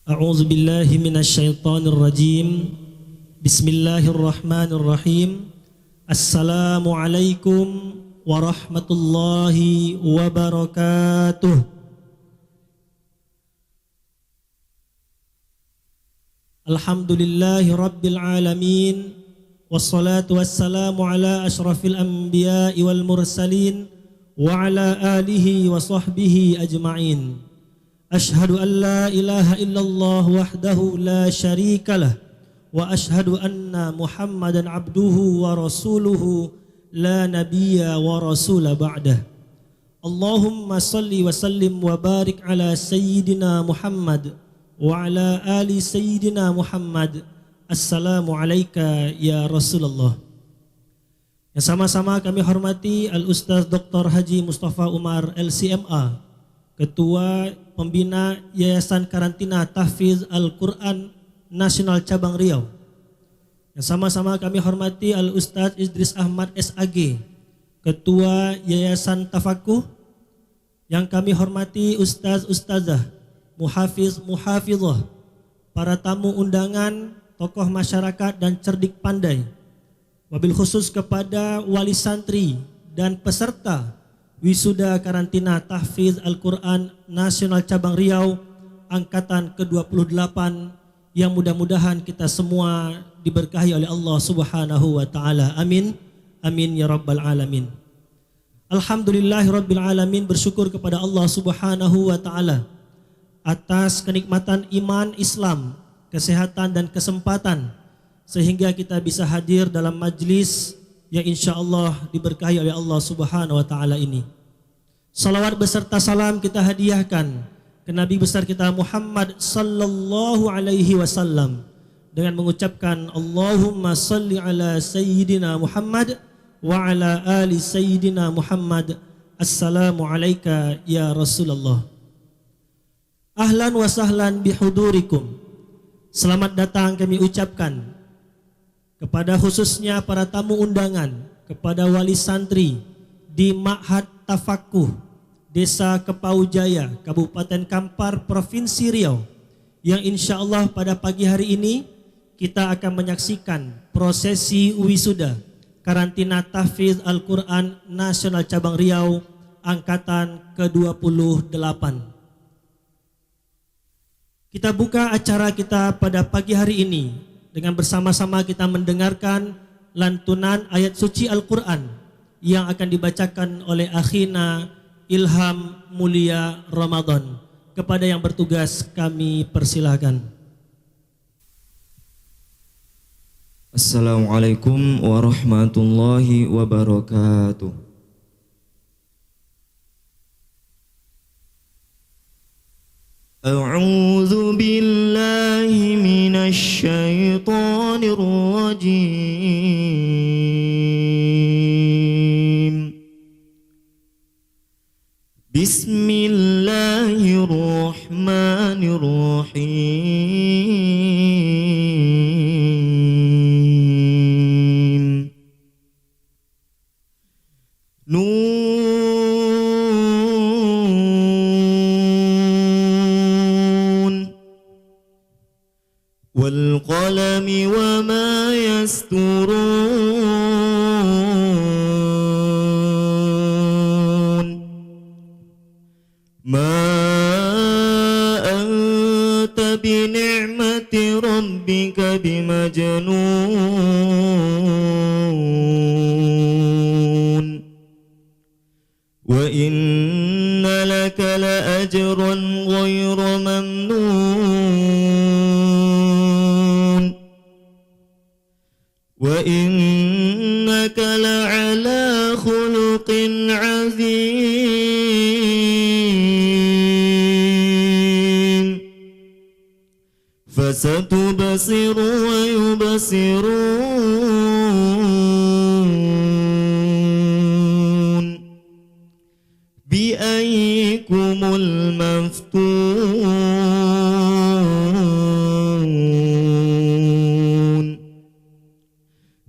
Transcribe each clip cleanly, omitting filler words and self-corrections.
A'udzu billahi minasyaitonir rajim. Bismillahirrahmanirrahim. Assalamualaikum warahmatullahi wabarakatuh. Alhamdulillahi rabbil alamin. Wassalatu wassalamu ala asyrafil anbiya'i wal mursalin wa ala alihi wa sahbihi ajma'in. Ashhadu an la ilaha illallah wahdahu la syarika lah wa ashhadu anna Muhammadan abduhu wa rasuluhu la nabiyya wa rasula ba'dah. Allahumma salli wa sallim wa barik ala sayyidina Muhammad wa ala ali sayyidina Muhammad. Assalamu alayka ya Rasulullah. Yang sama-sama kami hormati Al-Ustaz Dr. Haji Mustafa Umar LCMA, Ketua Pembina Yayasan Karantina Tahfiz Al-Quran Nasional Cabang Riau. Yang sama-sama kami hormati Al-Ustaz Idris Ahmad SAG, Ketua Yayasan Tafakuh. Yang kami hormati Ustaz-Ustazah, Muhafiz Muhafizah, para tamu undangan, tokoh masyarakat dan cerdik pandai. Wabil khusus kepada wali santri dan peserta Wisuda Karantina Tahfiz Al-Quran Nasional Cabang Riau Angkatan ke-28 yang mudah-mudahan kita semua diberkahi oleh Allah Subhanahu wa taala. Amin. Amin ya rabbal alamin. Alhamdulillahi rabbil alamin, bersyukur kepada Allah Subhanahu wa taala atas kenikmatan iman, Islam, kesehatan dan kesempatan sehingga kita bisa hadir dalam majlis yang insyaallah diberkahi oleh Allah Subhanahu wa taala ini. Salawat beserta salam kita hadiahkan ke Nabi besar kita Muhammad sallallahu alaihi wasallam dengan mengucapkan Allahumma salli ala sayyidina Muhammad wa ala ali sayyidina Muhammad. Assalamu alayka ya Rasulullah. Ahlan wa sahlan bihudurikum. Selamat datang kami ucapkan kepada khususnya para tamu undangan, kepada wali santri di Ma'had Tafakuh Desa Kepaujaya, Kabupaten Kampar, Provinsi Riau, yang insya Allah pada pagi hari ini kita akan menyaksikan prosesi wisuda Karantina Tahfiz Al-Quran Nasional Cabang Riau Angkatan ke-28. Kita buka acara kita pada pagi hari ini dengan bersama-sama kita mendengarkan lantunan ayat suci Al-Quran yang akan dibacakan oleh akhina Ilham Mulia Ramadan. Kepada yang bertugas kami persilakan. Assalamualaikum warahmatullahi wabarakatuh. أعوذ بالله من الشيطان الرجيم. بسم الله الرحمن الرحيم. والقلم وما يسطرون. ما أنت بنعمة ربك بمجنون. وإن لك لأجرا غير ممنون. وإنك لعلى خلق عظيم. فستبصر ويبصرون. بأيكم المفتون.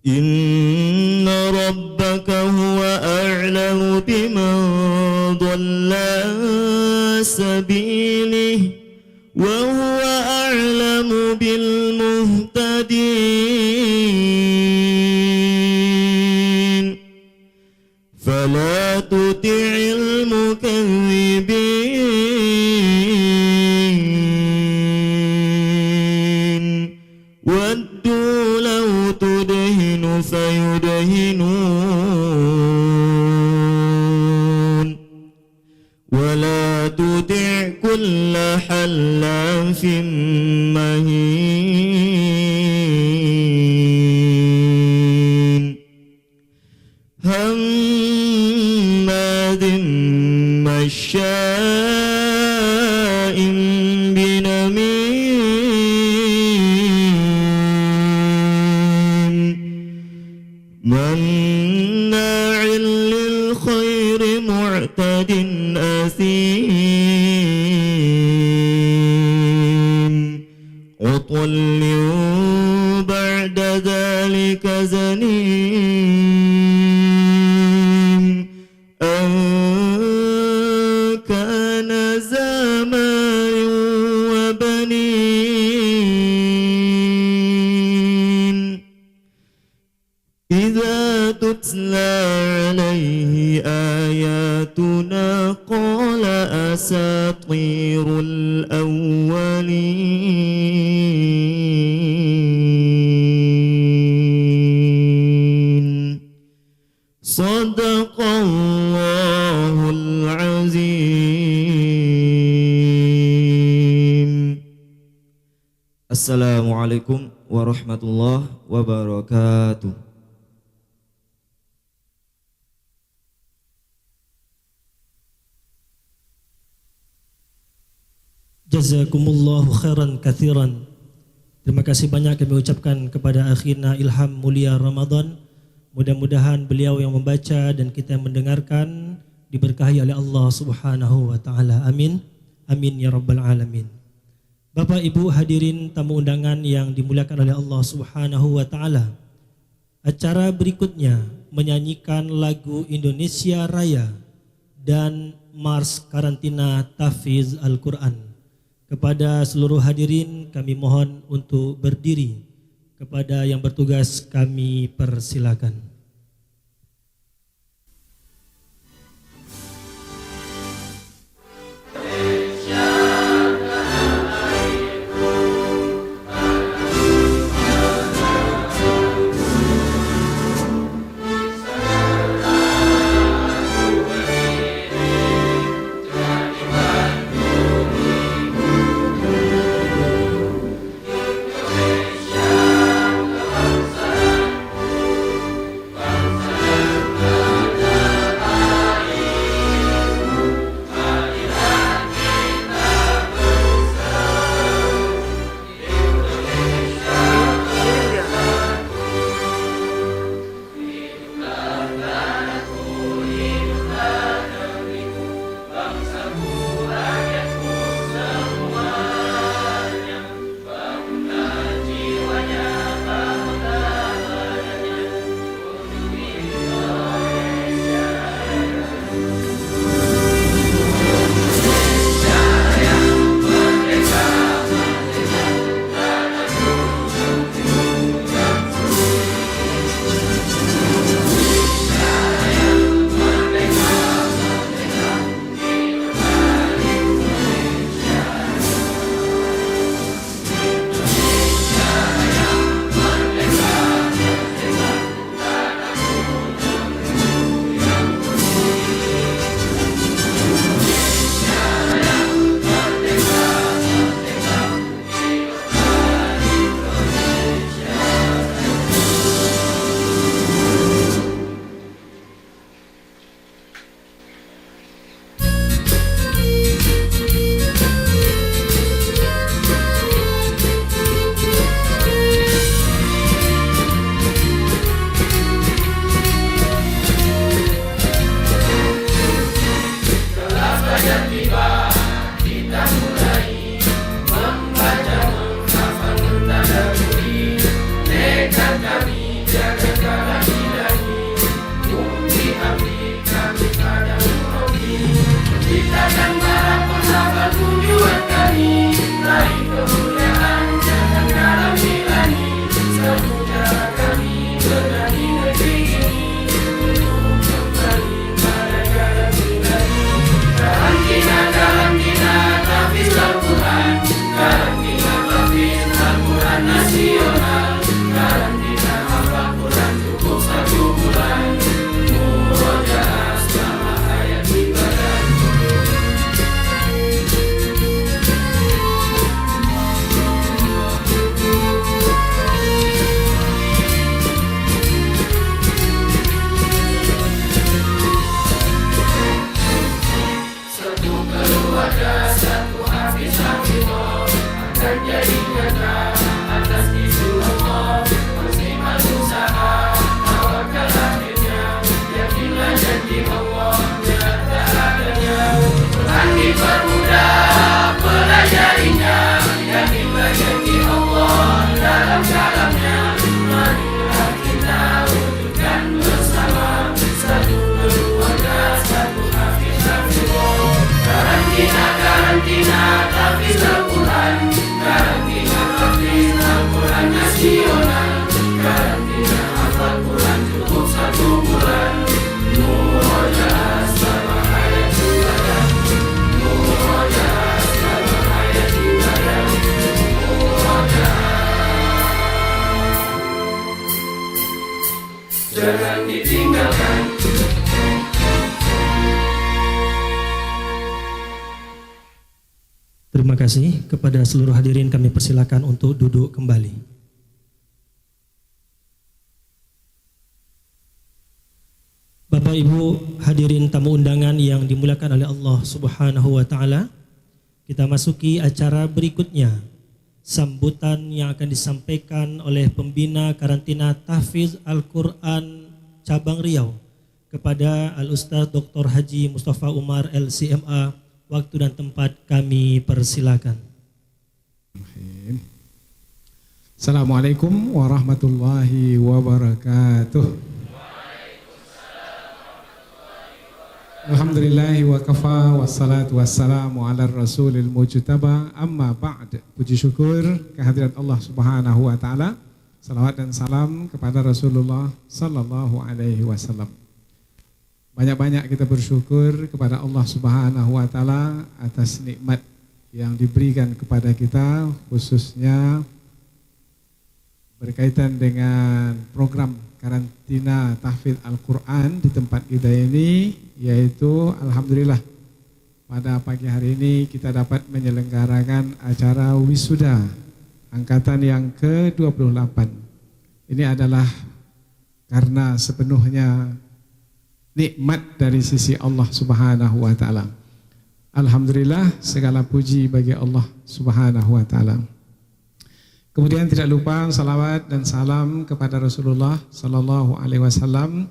إن ربك هو أعلم بمن ضل عن سبيله وهو أعلم بالمهتدين فلا تطع المكذبين ودوا لو تدهن فيدهنون ولا تطع كل حلاف مهين هماز مشاء بنميم مناع للخير معتد أثيم عتل بعد ذلك زنيم أن كان ذا مال وبنين إذا تتلى عليه آياتنا قال أساطير الأولين صدق الله العظيم. Assalamualaikum warahmatullahi wabarakatuh. Jazakumullahu khairan katsiran. Terima kasih banyak kami ucapkan kepada akhina Ilham Mulia Ramadan. Mudah-mudahan beliau yang membaca dan kita yang mendengarkan diberkahi oleh Allah Subhanahu wa taala. Amin. Amin ya rabbal alamin. Bapak Ibu hadirin tamu undangan yang dimuliakan oleh Allah Subhanahu wa taala. Acara berikutnya menyanyikan lagu Indonesia Raya dan Mars Karantina Tahfiz Al-Quran. Kepada seluruh hadirin kami mohon untuk berdiri. Kepada yang bertugas kami persilakan. Kita dan para pun sabar kunjungan kami, raih kemuliaan. Terima kasih. Kepada seluruh hadirin kami persilakan untuk duduk kembali. Bapak Ibu hadirin tamu undangan yang dimuliakan oleh Allah Subhanahu wa taala, kita masuki acara berikutnya. Sambutan yang akan disampaikan oleh pembina karantina Tahfiz Al-Qur'an Cabang Riau kepada Al-Ustaz Dr. Haji Mustafa Umar LCMA. Waktu dan tempat kami persilakan. Assalamualaikum warahmatullahi wabarakatuh. Alhamdulillahi wa kafa wassalatu wassalamu ala rasulil mujtaba amma ba'd. Puji syukur kehadirat Allah Subhanahu wa taala. Salawat dan salam kepada Rasulullah sallallahu alaihi wasallam. Banyak-banyak kita bersyukur kepada Allah Subhanahu wa taala atas nikmat yang diberikan kepada kita, khususnya berkaitan dengan program karantina tahfidz Al-Qur'an di tempat kita ini, yaitu alhamdulillah pada pagi hari ini kita dapat menyelenggarakan acara wisuda angkatan yang ke-28. Ini adalah karena sepenuhnya nikmat dari sisi Allah Subhanahu wa taala. Alhamdulillah, segala puji bagi Allah Subhanahu wa taala. Kemudian tidak lupa salawat dan salam kepada Rasulullah sallallahu alaihi wasallam.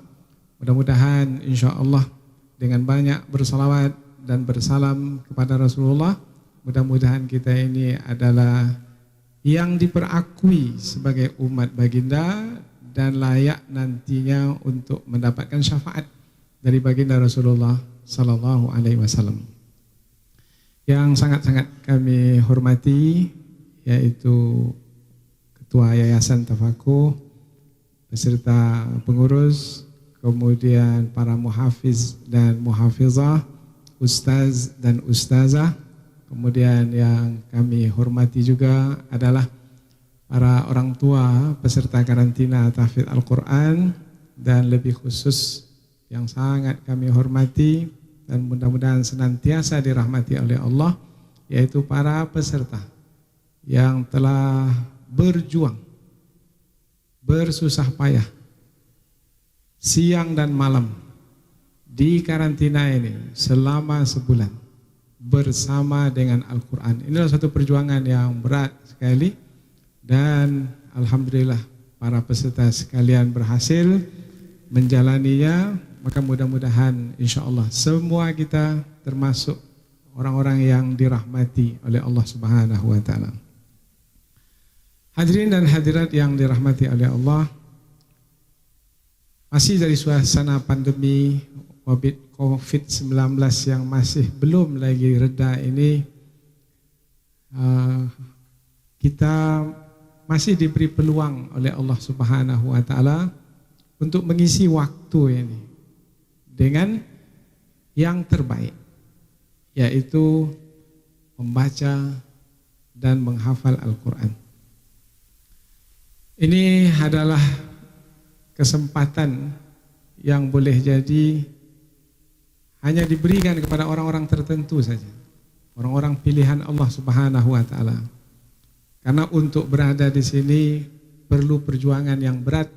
Mudah-mudahan insyaallah dengan banyak bersalawat dan bersalam kepada Rasulullah, mudah-mudahan kita ini adalah yang diperakui sebagai umat baginda dan layak nantinya untuk mendapatkan syafaat dari baginda Rasulullah sallallahu alaihi wasallam. Yang sangat-sangat kami hormati yaitu Ketua Yayasan Tafakuh beserta pengurus, kemudian para muhafiz dan muhafizah, ustaz dan ustazah, kemudian yang kami hormati juga adalah para orang tua peserta karantina tahfidz Al-Qur'an, dan lebih khusus yang sangat kami hormati dan mudah-mudahan senantiasa dirahmati oleh Allah, yaitu para peserta yang telah berjuang, bersusah payah, siang dan malam di karantina ini selama sebulan bersama dengan Al-Quran. Inilah satu perjuangan yang berat sekali, dan alhamdulillah para peserta sekalian berhasil menjalaninya. Maka mudah-mudahan insyaAllah semua kita termasuk orang-orang yang dirahmati oleh Allah Subhanahu wa ta'ala. Hadirin dan hadirat yang dirahmati oleh Allah, masih dari suasana pandemi COVID-19 yang masih belum lagi reda ini, kita masih diberi peluang oleh Allah Subhanahu wa ta'ala untuk mengisi waktu ini dengan yang terbaik, yaitu membaca dan menghafal Al-Quran. Ini adalah kesempatan yang boleh jadi hanya diberikan kepada orang-orang tertentu saja, orang-orang pilihan Allah Subhanahu wa ta'ala. Karena untuk berada di sini perlu perjuangan yang berat,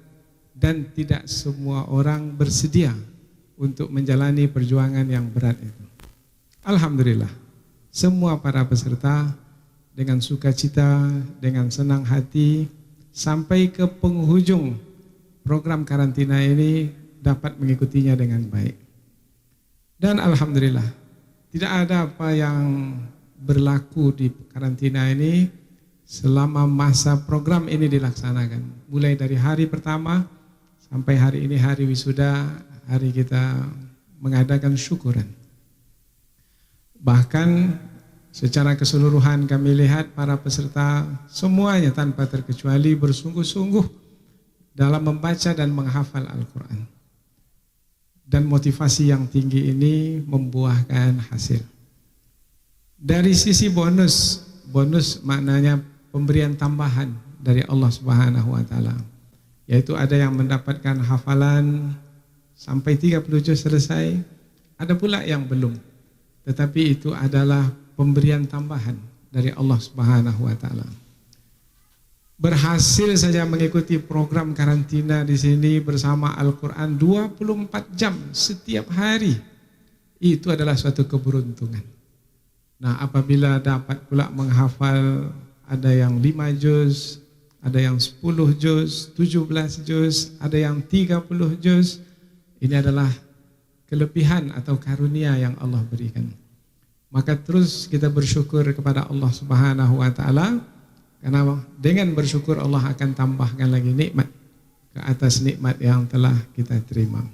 dan tidak semua orang bersedia untuk menjalani perjuangan yang berat itu. Alhamdulillah, semua para peserta dengan sukacita, dengan senang hati, sampai ke penghujung program karantina ini dapat mengikutinya dengan baik. Dan alhamdulillah, tidak ada apa yang berlaku di karantina ini selama masa program ini dilaksanakan. Mulai dari hari pertama sampai hari ini, hari wisuda, hari kita mengadakan syukuran. Bahkan secara keseluruhan kami lihat para peserta semuanya tanpa terkecuali bersungguh-sungguh dalam membaca dan menghafal Al-Quran. Dan motivasi yang tinggi ini membuahkan hasil. Dari sisi bonus maknanya pemberian tambahan dari Allah Subhanahu wa taala. Yaitu ada yang mendapatkan hafalan sampai 30 juz selesai, ada pula yang belum. Tetapi itu adalah pemberian tambahan dari Allah Subhanahu wa taala. Berhasil saja mengikuti program karantina di sini bersama Al-Quran 24 jam setiap hari. Itu adalah suatu keberuntungan. Nah, apabila dapat pula menghafal, ada yang 5 juz, ada yang 10 juz, 17 juz, ada yang 30 juz. Ini adalah kelebihan atau karunia yang Allah berikan. Maka terus kita bersyukur kepada Allah Subhanahu wa taala, karena dengan bersyukur Allah akan tambahkan lagi nikmat ke atas nikmat yang telah kita terima.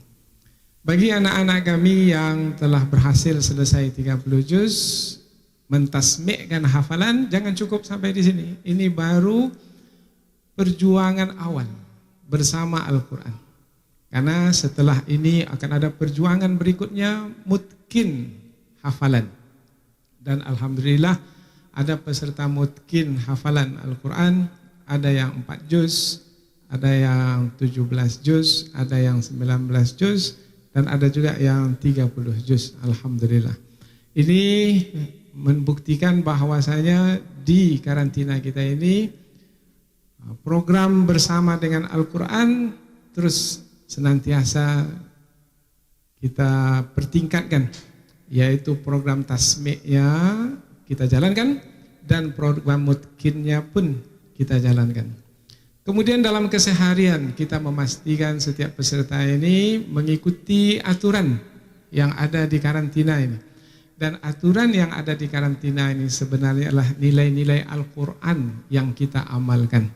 Bagi anak-anak kami yang telah berhasil selesai 30 juz, mentasmi'kan hafalan, jangan cukup sampai di sini. Ini baru perjuangan awal bersama Al-Quran. Karena setelah ini akan ada perjuangan berikutnya, mutkin hafalan. Dan alhamdulillah ada peserta mutkin hafalan Al-Quran, ada yang 4 juz, ada yang 17 juz, ada yang 19 juz, dan ada juga yang 30 juz. Alhamdulillah. Ini membuktikan bahwasanya di karantina kita ini program bersama dengan Al-Quran terus senantiasa kita pertingkatkan, yaitu program tasmi'-nya kita jalankan dan program mutkinnya pun kita jalankan. Kemudian dalam keseharian kita memastikan setiap peserta ini mengikuti aturan yang ada di karantina ini. Dan aturan yang ada di karantina ini sebenarnya adalah nilai-nilai Al-Quran yang kita amalkan.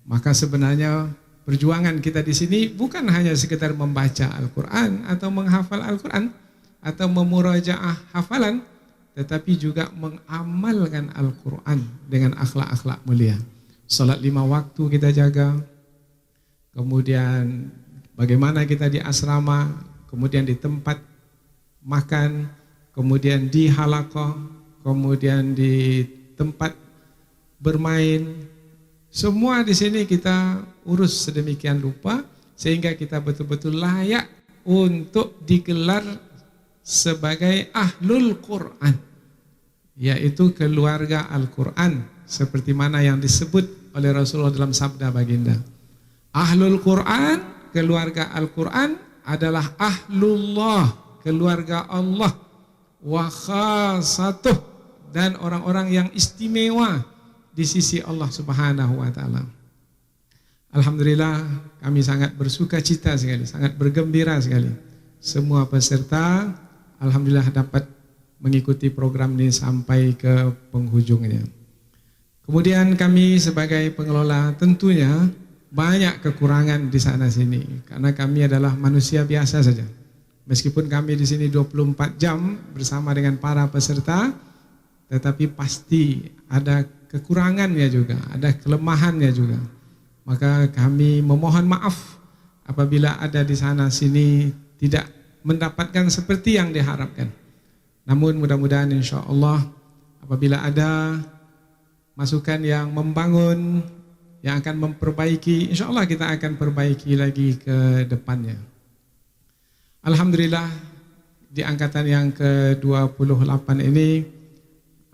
Maka sebenarnya perjuangan kita di sini bukan hanya sekedar membaca Al-Quran atau menghafal Al-Quran atau memurajaah hafalan, tetapi juga mengamalkan Al-Quran dengan akhlak-akhlak mulia. Salat 5 waktu kita jaga, kemudian bagaimana kita di asrama, kemudian di tempat makan, kemudian di halaqah, kemudian di tempat bermain, semua di sini kita urus sedemikian rupa sehingga kita betul-betul layak untuk digelar sebagai ahlul Quran, yaitu keluarga Al-Quran, seperti mana yang disebut oleh Rasulullah dalam sabda baginda. Ahlul Quran, keluarga Al-Quran adalah ahlullah, keluarga Allah, wa khasatuh, dan orang-orang yang istimewa di sisi Allah Subhanahu wa taala. Alhamdulillah, kami sangat bersuka cita sekali, sangat bergembira sekali. Semua peserta alhamdulillah dapat mengikuti program ini sampai ke penghujungnya. Kemudian kami sebagai pengelola tentunya banyak kekurangan di sana sini karena kami adalah manusia biasa saja. Meskipun kami di sini 24 jam bersama dengan para peserta, tetapi pasti ada kekurangannya juga, ada kelemahannya juga. Maka kami memohon maaf apabila ada di sana sini tidak mendapatkan seperti yang diharapkan. Namun mudah-mudahan insya Allah apabila ada masukan yang membangun, yang akan memperbaiki, insya Allah kita akan perbaiki lagi ke depannya. Alhamdulillah di angkatan yang ke-28 ini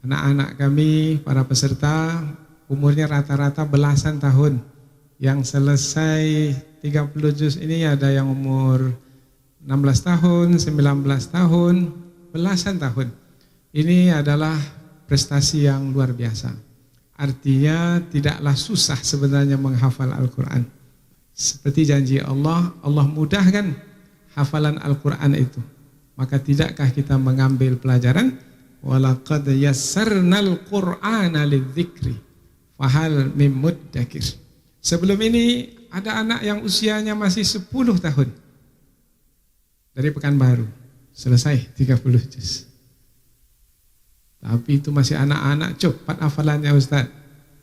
anak-anak kami, para peserta umurnya rata-rata belasan tahun. Yang selesai 30 juz ini ada yang umur 16 tahun, 19 tahun, belasan tahun. Ini adalah prestasi yang luar biasa. Artinya tidaklah susah sebenarnya menghafal Al-Quran. Seperti janji Allah, Allah mudahkan hafalan Al-Quran itu. Maka tidakkah kita mengambil pelajaran? Walaqad yassarnal Qur'ana lidzikri fahal mim muddakir. Sebelum ini ada anak yang usianya masih 10 tahun. Dari Pekanbaru, selesai 30 juz. Tapi itu masih anak-anak, cepat hafalannya Ustaz.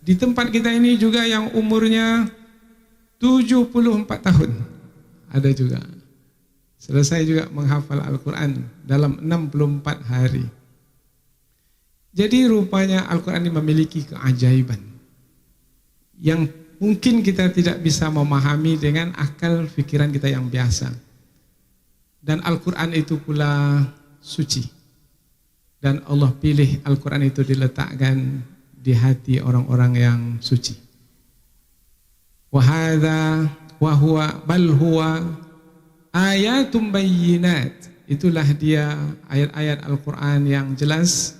Di tempat kita ini juga yang umurnya 74 tahun. Ada juga. Selesai juga menghafal Al-Quran dalam 64 hari. Jadi rupanya Al-Quran ini memiliki keajaiban yang mungkin kita tidak bisa memahami dengan akal pikiran kita yang biasa. Dan Al-Quran itu pula suci. Dan Allah pilih Al-Quran itu diletakkan di hati orang-orang yang suci. Wahada wahuwa bal huwa ayatum bayyinat. Itulah dia ayat-ayat Al-Quran yang jelas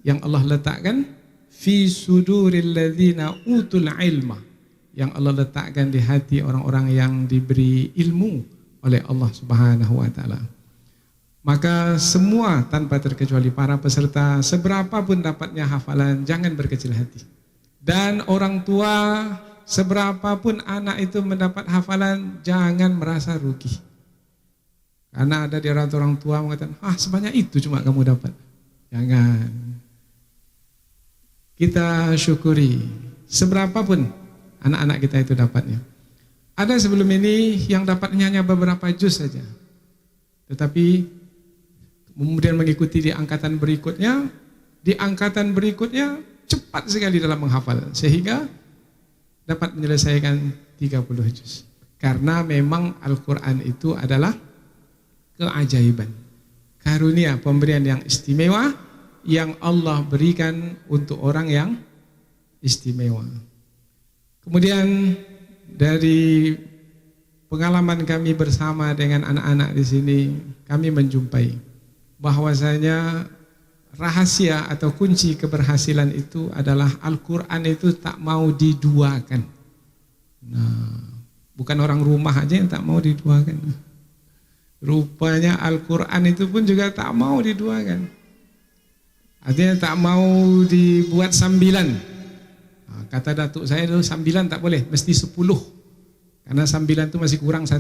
yang Allah letakkan fi suduril ladzina utul ilma, yang Allah letakkan di hati orang-orang yang diberi ilmu oleh Allah Subhanahu wa taala. Maka semua tanpa terkecuali para peserta, seberapa pun dapatnya hafalan, jangan berkecil hati. Dan orang tua, seberapa pun anak itu mendapat hafalan, jangan merasa rugi. Karena ada di orang tua mengatakan, sebanyak itu cuma kamu dapat. Jangan. Kita syukuri seberapa pun anak-anak kita itu dapatnya. Ada sebelum ini yang dapatnya hanya beberapa juz saja. Tetapi kemudian mengikuti di angkatan berikutnya cepat sekali dalam menghafal. Sehingga dapat menyelesaikan 30 juz. Karena memang Al-Quran itu adalah keajaiban, karunia, pemberian yang istimewa yang Allah berikan untuk orang yang istimewa. Kemudian dari pengalaman kami bersama dengan anak-anak di sini, kami menjumpai bahwasanya rahasia atau kunci keberhasilan itu adalah Al-Quran itu tak mau diduakan. Nah, bukan orang rumah aja yang tak mau diduakan. Rupanya Al-Quran itu pun juga tak mau diduakan. Artinya tak mau dibuat sambilan. Kata datuk saya dulu, sambilan tak boleh, mesti 10. Karena sambilan itu masih kurang 1.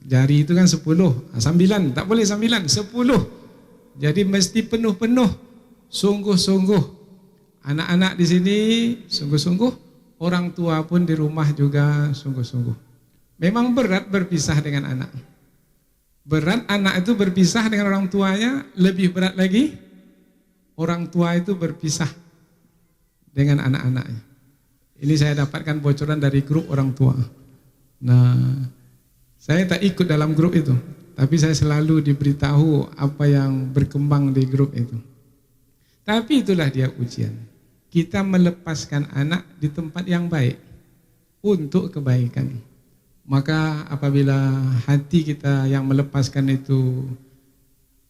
Jari itu kan 10. Sambilan, tak boleh sambilan, 10. Jadi mesti penuh-penuh, sungguh-sungguh. Anak-anak di sini sungguh-sungguh, orang tua pun di rumah juga sungguh-sungguh. Memang berat berpisah dengan anak. Berat anak itu berpisah dengan orang tuanya, lebih berat lagi orang tua itu berpisah dengan anak-anaknya. Ini saya dapatkan bocoran dari grup orang tua. Nah, saya tak ikut dalam grup itu, tapi saya selalu diberitahu apa yang berkembang di grup itu. Tapi itulah dia ujian. Kita melepaskan anak di tempat yang baik untuk kebaikan. Maka apabila hati kita yang melepaskan itu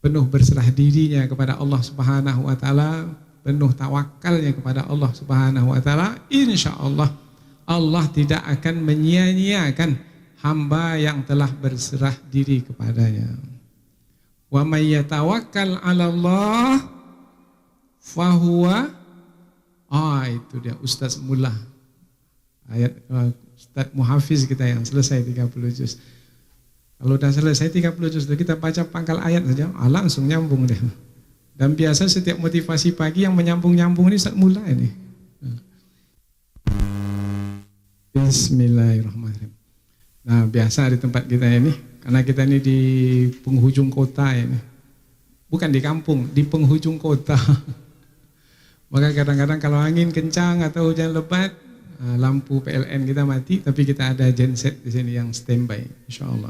penuh berserah dirinya kepada Allah Subhanahu wa taala, penuh tawakalnya kepada Allah Subhanahu wa taala, insyaallah Allah tidak akan menyia-nyiakan hamba yang telah berserah diri kepadanya. Wa may yatawakkal 'ala Allah fahuwa, itu dia Ustaz Mullah. Ayat Ustaz Muhafiz kita yang selesai 30 juz. Kalau sudah selesai 30 juz, kita baca pangkal ayat saja, langsung nyambung deh. Dan biasa setiap motivasi pagi yang menyambung-nyambung ini Ustaz Mullah ini. Bismillahirrahmanirrahim. Nah, biasa di tempat kita ini, karena kita ini di penghujung kota ini. Bukan di kampung, di penghujung kota. Maka kadang-kadang kalau angin kencang atau hujan lebat, lampu PLN kita mati, tapi kita ada genset di sini yang standby, insyaallah.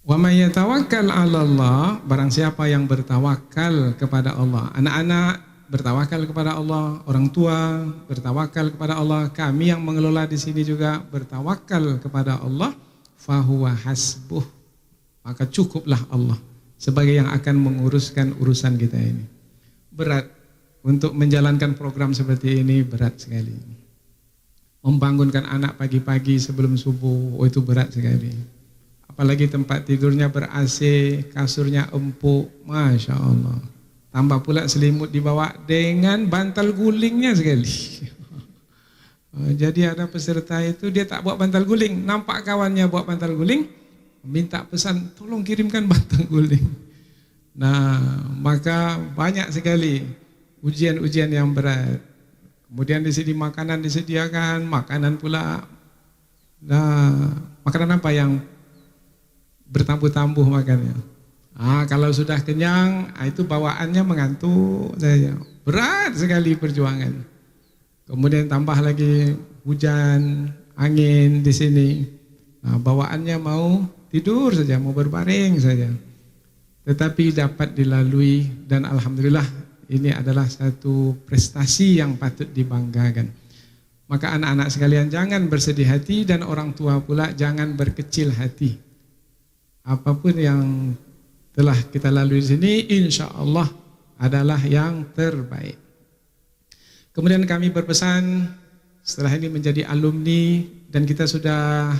Wa may yatawakkal 'ala Allah, barang siapa yang bertawakal kepada Allah. Anak-anak bertawakal kepada Allah, orang tua bertawakal kepada Allah, kami yang mengelola di sini juga bertawakal kepada Allah, fahuwa hasbuh. Maka cukuplah Allah sebagai yang akan menguruskan urusan kita ini. Berat untuk menjalankan program seperti ini, berat sekali. Membangunkan anak pagi-pagi sebelum subuh, itu berat sekali. Apalagi tempat tidurnya ber-AC, kasurnya empuk, Masya Allah. Tambah pula selimut dibawa dengan bantal gulingnya sekali. Jadi ada peserta itu dia tak buat bantal guling, nampak kawannya buat bantal guling, minta pesan, tolong kirimkan bantal guling. Nah, maka banyak sekali ujian-ujian yang berat. Kemudian di sini makanan disediakan, makanan pula. Nah, makanan apa yang bertambuh-tambuh makannya? Kalau sudah kenyang, itu bawaannya mengantuk saja. Berat sekali perjuangan. Kemudian tambah lagi hujan, angin di sini. Nah, bawaannya mau tidur saja, mau berbaring saja. Tetapi dapat dilalui dan alhamdulillah ini adalah satu prestasi yang patut dibanggakan. Maka anak-anak sekalian jangan bersedih hati dan orang tua pula jangan berkecil hati. Apapun yang telah kita lalui di sini, insya Allah adalah yang terbaik. Kemudian kami berpesan setelah ini menjadi alumni dan kita sudah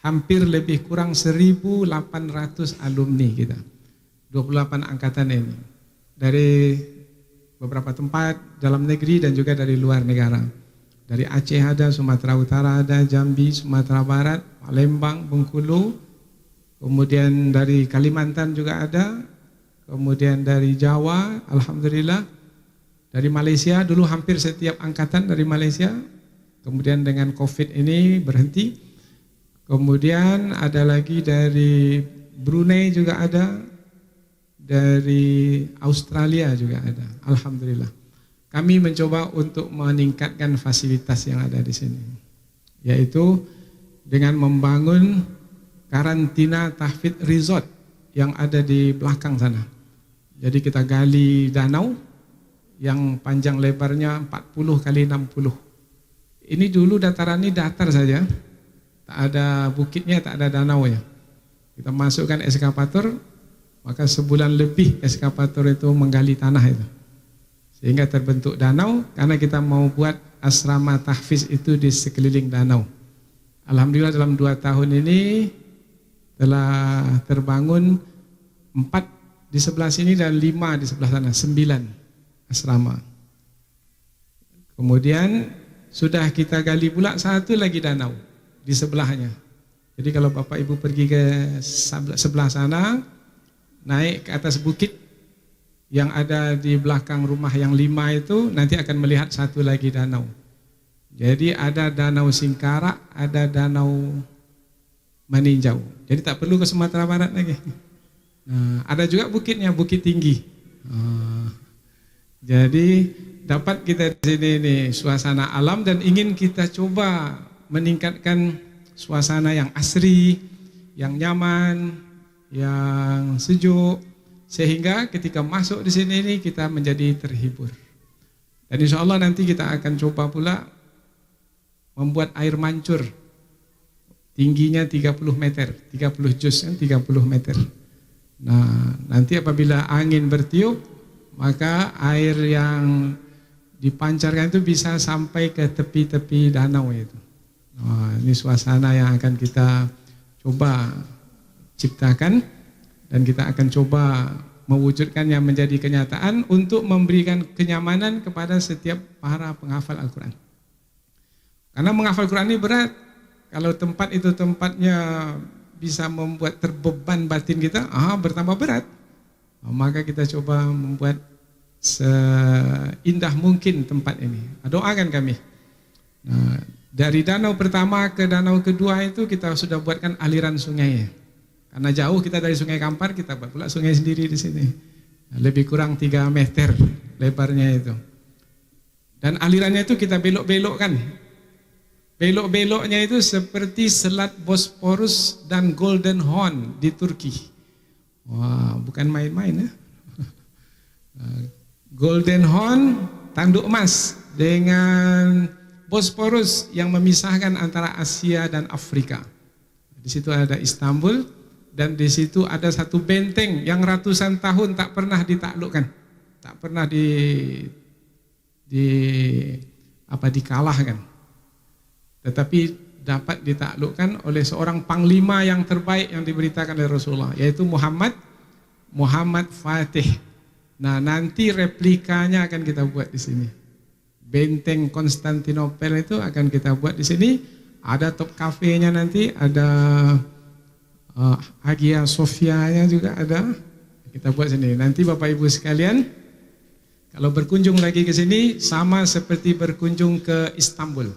hampir lebih kurang 1.800 alumni kita. 28 angkatan ini. Dari beberapa tempat dalam negeri dan juga dari luar negara. Dari Aceh ada, Sumatera Utara ada, Jambi, Sumatera Barat, Palembang, Bengkulu. Kemudian dari Kalimantan juga ada, kemudian dari Jawa, alhamdulillah, dari Malaysia, dulu hampir setiap angkatan dari Malaysia, kemudian dengan COVID ini berhenti, kemudian ada lagi dari Brunei juga ada, dari Australia juga ada, alhamdulillah. Kami mencoba untuk meningkatkan fasilitas yang ada di sini, yaitu dengan membangun karantina tahfidz resort yang ada di belakang sana. Jadi kita gali danau yang panjang lebarnya 40 kali 60. Ini dulu dataran ini datar saja, tak ada bukitnya, tak ada danau ya. Kita masukkan eskavator, maka sebulan lebih eskavator itu menggali tanah itu. Sehingga terbentuk danau karena kita mau buat asrama tahfidz itu di sekeliling danau. Alhamdulillah dalam 2 tahun ini telah terbangun 4 di sebelah sini dan 5 di sebelah sana, 9 asrama. Kemudian sudah kita gali pula 1 lagi danau di sebelahnya. Jadi kalau Bapak Ibu pergi ke sebelah sana, naik ke atas bukit yang ada di belakang rumah yang 5 itu, nanti akan melihat 1 lagi danau. Jadi ada danau Singkarak, ada danau Meninjau. Jadi tak perlu ke Sumatera Barat lagi. Nah, ada juga bukitnya, bukit tinggi. Jadi dapat kita di sini nih suasana alam dan ingin kita coba meningkatkan suasana yang asri, yang nyaman, yang sejuk, sehingga ketika masuk di sini ini kita menjadi terhibur. Dan insya Allah nanti kita akan coba pula membuat air mancur. Tingginya 30 meter, 30 juz kan 30 meter. Nah, nanti apabila angin bertiup, maka air yang dipancarkan itu bisa sampai ke tepi-tepi danau itu. Nah, ini suasana yang akan kita coba ciptakan dan kita akan coba mewujudkannya menjadi kenyataan untuk memberikan kenyamanan kepada setiap para penghafal Al-Quran. Karena menghafal Quran ini berat. Kalau tempat itu tempatnya bisa membuat terbeban batin kita, bertambah berat. Maka kita coba membuat seindah mungkin tempat ini. Doakan kami. Nah, dari danau pertama ke danau kedua itu kita sudah buatkan aliran sungai. Karena jauh kita dari Sungai Kampar, kita buat pula sungai sendiri di sini. Lebih kurang 3 meter lebarnya itu. Dan alirannya itu kita belok-belokkan. Belok-beloknya itu seperti Selat Bosporus dan Golden Horn di Turki. Wah, bukan main-main ya. Golden Horn, tanduk emas, dengan Bosporus yang memisahkan antara Asia dan Afrika. Di situ ada Istanbul dan di situ ada satu benteng yang ratusan tahun tak pernah ditaklukkan, tak pernah dikalahkan. Tetapi dapat ditaklukkan oleh seorang panglima yang terbaik yang diberitakan oleh Rasulullah, yaitu Muhammad Fatih. Nah, nanti replikanya akan kita buat di sini. Benteng Konstantinopel itu akan kita buat di sini. Ada top cafe-nya nanti, ada Hagia Sophia-nya juga ada. Kita buat sini. Nanti Bapak Ibu sekalian, kalau berkunjung lagi ke sini sama seperti berkunjung ke Istanbul.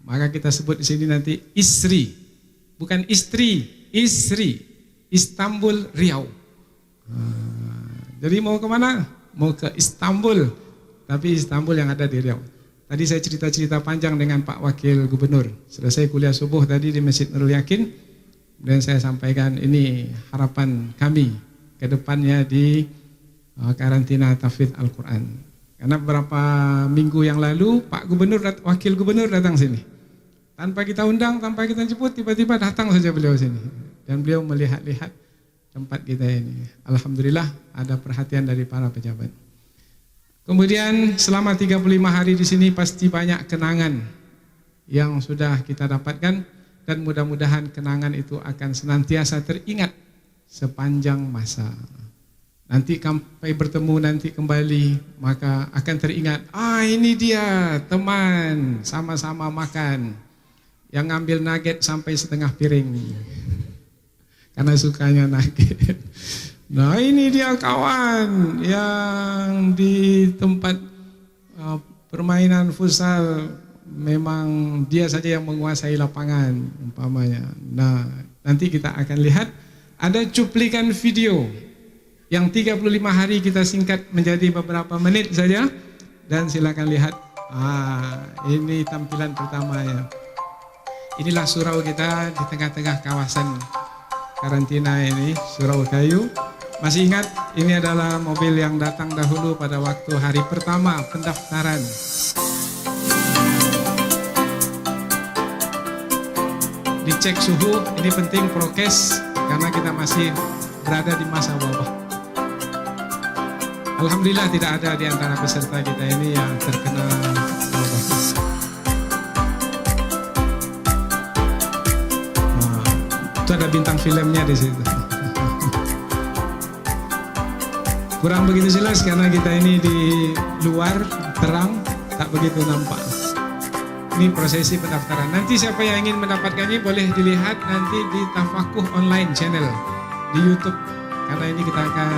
Maka kita sebut di sini nanti Isri, bukan istri, Isri, Istanbul Riau. Jadi mau kemana? Mau ke Istanbul, tapi Istanbul yang ada di Riau. Tadi saya cerita-cerita panjang dengan Pak Wakil Gubernur. Selesai kuliah subuh tadi di Masjid Nurul Yakin, dan saya sampaikan ini harapan kami ke depannya di karantina tahfidz Al-Quran. Karena beberapa minggu yang lalu Pak Gubernur, Wakil Gubernur datang sini. Tanpa kita undang, tanpa kita jemput, tiba-tiba datang saja beliau sini. Dan beliau melihat-lihat tempat kita ini. Alhamdulillah ada perhatian dari para pejabat. Kemudian selama 35 hari di sini pasti banyak kenangan yang sudah kita dapatkan, dan mudah-mudahan kenangan itu akan senantiasa teringat sepanjang masa. Nanti sampai bertemu nanti kembali, maka akan teringat, ini dia teman, sama-sama makan, yang ngambil nugget sampai setengah piring karena sukanya nugget. Nah, ini dia kawan yang di tempat permainan futsal memang dia saja yang menguasai lapangan umpamanya. Nah, nanti kita akan lihat ada cuplikan video yang 35 hari kita singkat menjadi beberapa menit saja, dan silakan lihat. Ini tampilan pertamanya. Inilah surau kita di tengah-tengah kawasan karantina ini, surau kayu. Masih ingat, ini adalah mobil yang datang dahulu pada waktu hari pertama pendaftaran. Dicek suhu, ini penting prokes karena kita masih berada di masa wabah. Alhamdulillah tidak ada di antara peserta kita ini yang terkena wabah. Itu ada bintang filmnya di situ. Kurang begitu jelas karena kita ini di luar terang, tak begitu nampak. Ini prosesi pendaftaran. Nanti siapa yang ingin mendapatkannya boleh dilihat nanti di Tafakuh Online Channel di YouTube, karena ini kita akan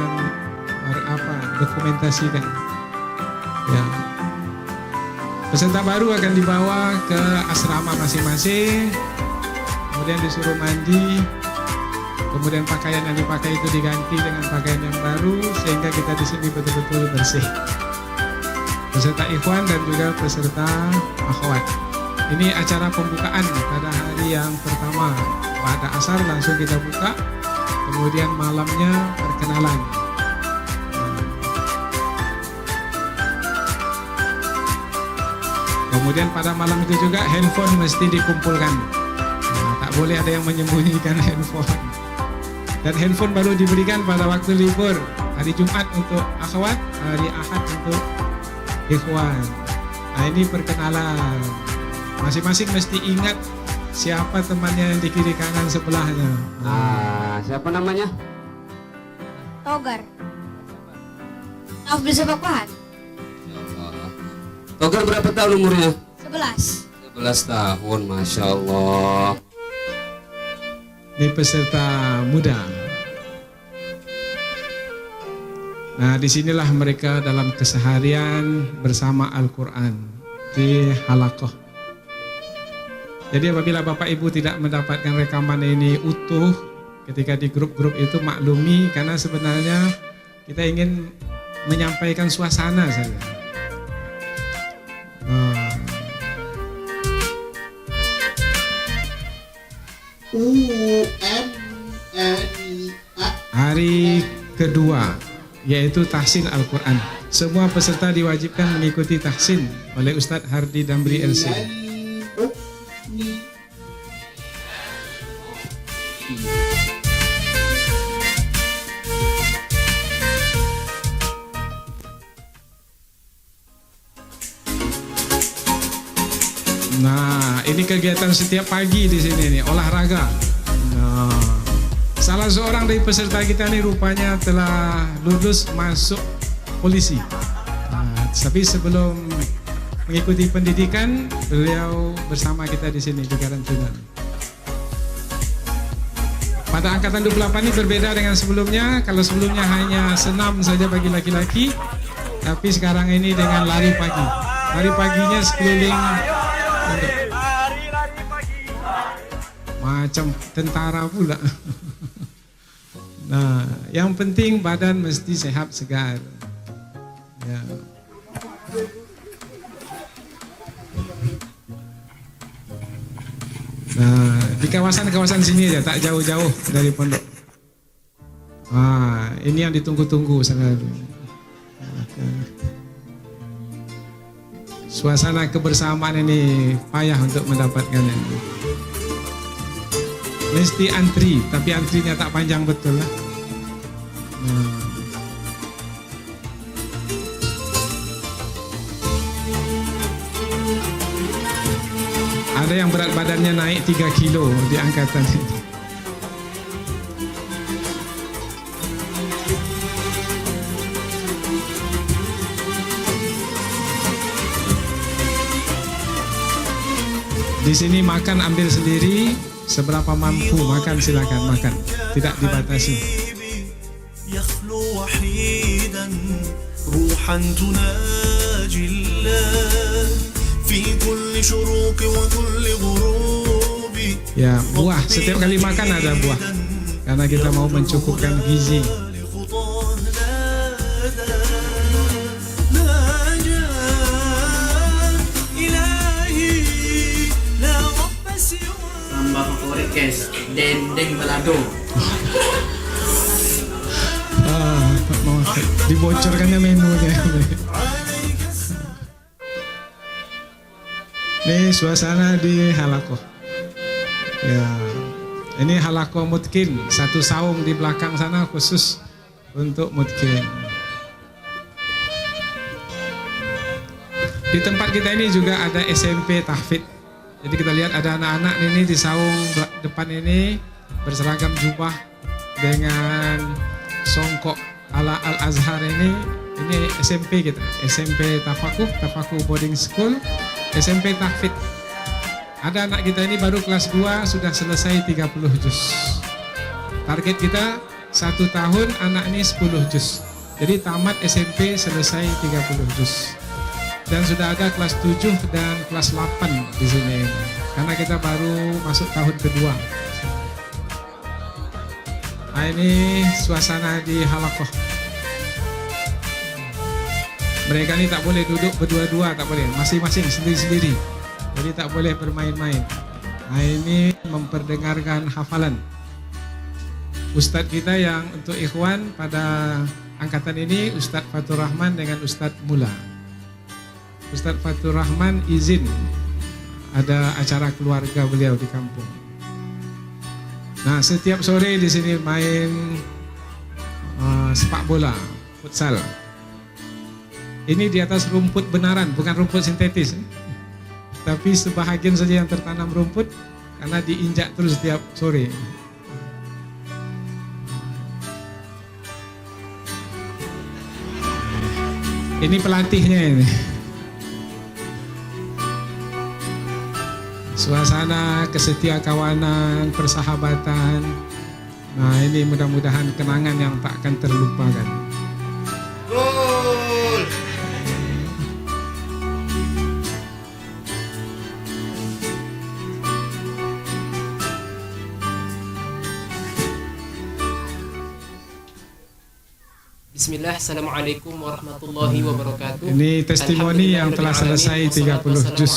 dokumentasikan. Ya. Peserta baru akan dibawa ke asrama masing-masing, kemudian disuruh mandi, kemudian pakaian yang dipakai itu diganti dengan pakaian yang baru sehingga kita di sini betul-betul bersih. Peserta ikhwan dan juga peserta akhwat. Ini acara pembukaan pada hari yang pertama. Pada asar langsung kita buka, kemudian malamnya perkenalan. Kemudian pada malam itu juga handphone mesti dikumpulkan. Tak boleh ada yang menyembunyikan handphone. Dan handphone baru diberikan pada waktu libur. Hari Jumat untuk akhwat, hari Ahad untuk ikhwan. Nah, ini perkenalan. Masing-masing mesti ingat siapa temannya yang di kiri kanan sebelahnya. Siapa namanya? Togar. Afdal Sepakuhan. Togar berapa tahun umurnya? 11. 11 tahun, Masya Allah. Ini peserta muda. Nah, disinilah mereka dalam keseharian bersama Al-Quran di halakoh. Jadi apabila Bapak Ibu tidak mendapatkan rekaman ini utuh ketika di grup-grup itu, maklumi karena sebenarnya kita ingin menyampaikan suasana saja. Hari kedua yaitu tahsin Al-Quran. Semua peserta diwajibkan mengikuti tahsin oleh Ustadz Hardi Damri LC. Nah, Nah, ini kegiatan setiap pagi di sini nih, olahraga. Nah, salah seorang dari peserta kita nih rupanya telah lulus masuk polisi. Nah, tapi sebelum mengikuti pendidikan, beliau bersama kita di sini di karantina. Pada angkatan 28 ini berbeda dengan sebelumnya. Kalau sebelumnya hanya senam saja bagi laki-laki, tapi sekarang ini dengan lari pagi. Lari paginya sekeliling macam tentara pula. Nah, yang penting badan mesti sehat segar. Ya. Nah, di kawasan-kawasan sini aja, tak jauh-jauh dari pondok. Ini yang ditunggu-tunggu sekali. Suasana kebersamaan ini payah untuk mendapatkannya. Mesti antri, tapi antrinya tak panjang betul lah. Ada yang berat badannya naik 3 kilo di angkatan ini. Di sini makan ambil sendiri, seberapa mampu makan silakan makan, tidak dibatasi. Ya, buah, setiap kali makan ada buah, karena kita mau mencukupkan gizi. Sambal favorit guys, dendeng balado. Dibocorkannya menunya. Ini suasana di Halakoh. Ya, ini Halakoh Mutkin, satu saung di belakang sana khusus untuk Mutkin. Di tempat kita ini juga ada SMP Tahfidz. Jadi kita lihat ada anak-anak ini di saung depan ini berseragam jubah dengan songkok ala Al-Azhar ini SMP kita, SMP Tafakuh Boarding School, SMP Tahfidz. Ada anak kita ini baru kelas 2 sudah selesai 30 juz. Target kita 1 tahun anak ini 10 juz. Jadi tamat SMP selesai 30 juz. Dan sudah ada kelas 7 dan kelas 8 di sini. Karena kita baru masuk tahun kedua. Nah, ini suasana di Halakoh. Mereka ini tak boleh duduk berdua-dua, tak boleh. Masing-masing sendiri-sendiri. Jadi tak boleh bermain-main. Nah, ini memperdengarkan hafalan. Ustadz kita yang untuk ikhwan pada angkatan ini, Ustadz Fatur Rahman dengan Ustadz Mula. Ustadz Fatur Rahman izin ada acara keluarga beliau di kampung. Nah, setiap sore di sini main sepak bola, futsal. Ini di atas rumput benaran, bukan rumput sintetis. Tapi sebahagian saja yang tertanam rumput karena diinjak terus setiap sore. Ini pelatihnya ini. Suasana kesetiakawanan, persahabatan. Nah, ini mudah-mudahan kenangan yang tak akan terlupakan. Gol. Bismillah, Assalamualaikum warahmatullahi wabarakatuh. Ini testimoni yang telah selesai 30 juz.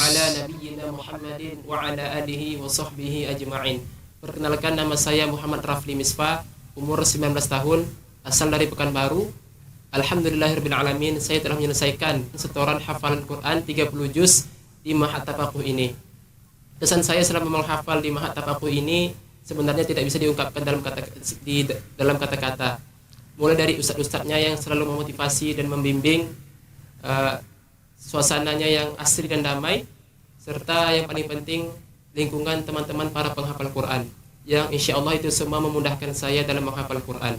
Muhammadin wa ala alihi wa sahbihi ajma'in. Perkenalkan, nama saya Muhammad Rafli Misbah, umur 19 tahun, asal dari Pekanbaru. Alhamdulillahirabbil alamin, saya telah menyelesaikan setoran hafalan Quran 30 juz di Ma'had Tafaquh ini. Kesan saya selama menghafal di Ma'had Tafaquh ini sebenarnya tidak bisa diungkapkan dalam kata-kata. Mulai dari ustadz-ustadznya yang selalu memotivasi dan membimbing, suasananya yang asri dan damai, serta yang paling penting lingkungan teman-teman para penghafal Quran yang insya Allah itu semua memudahkan saya dalam menghafal Quran.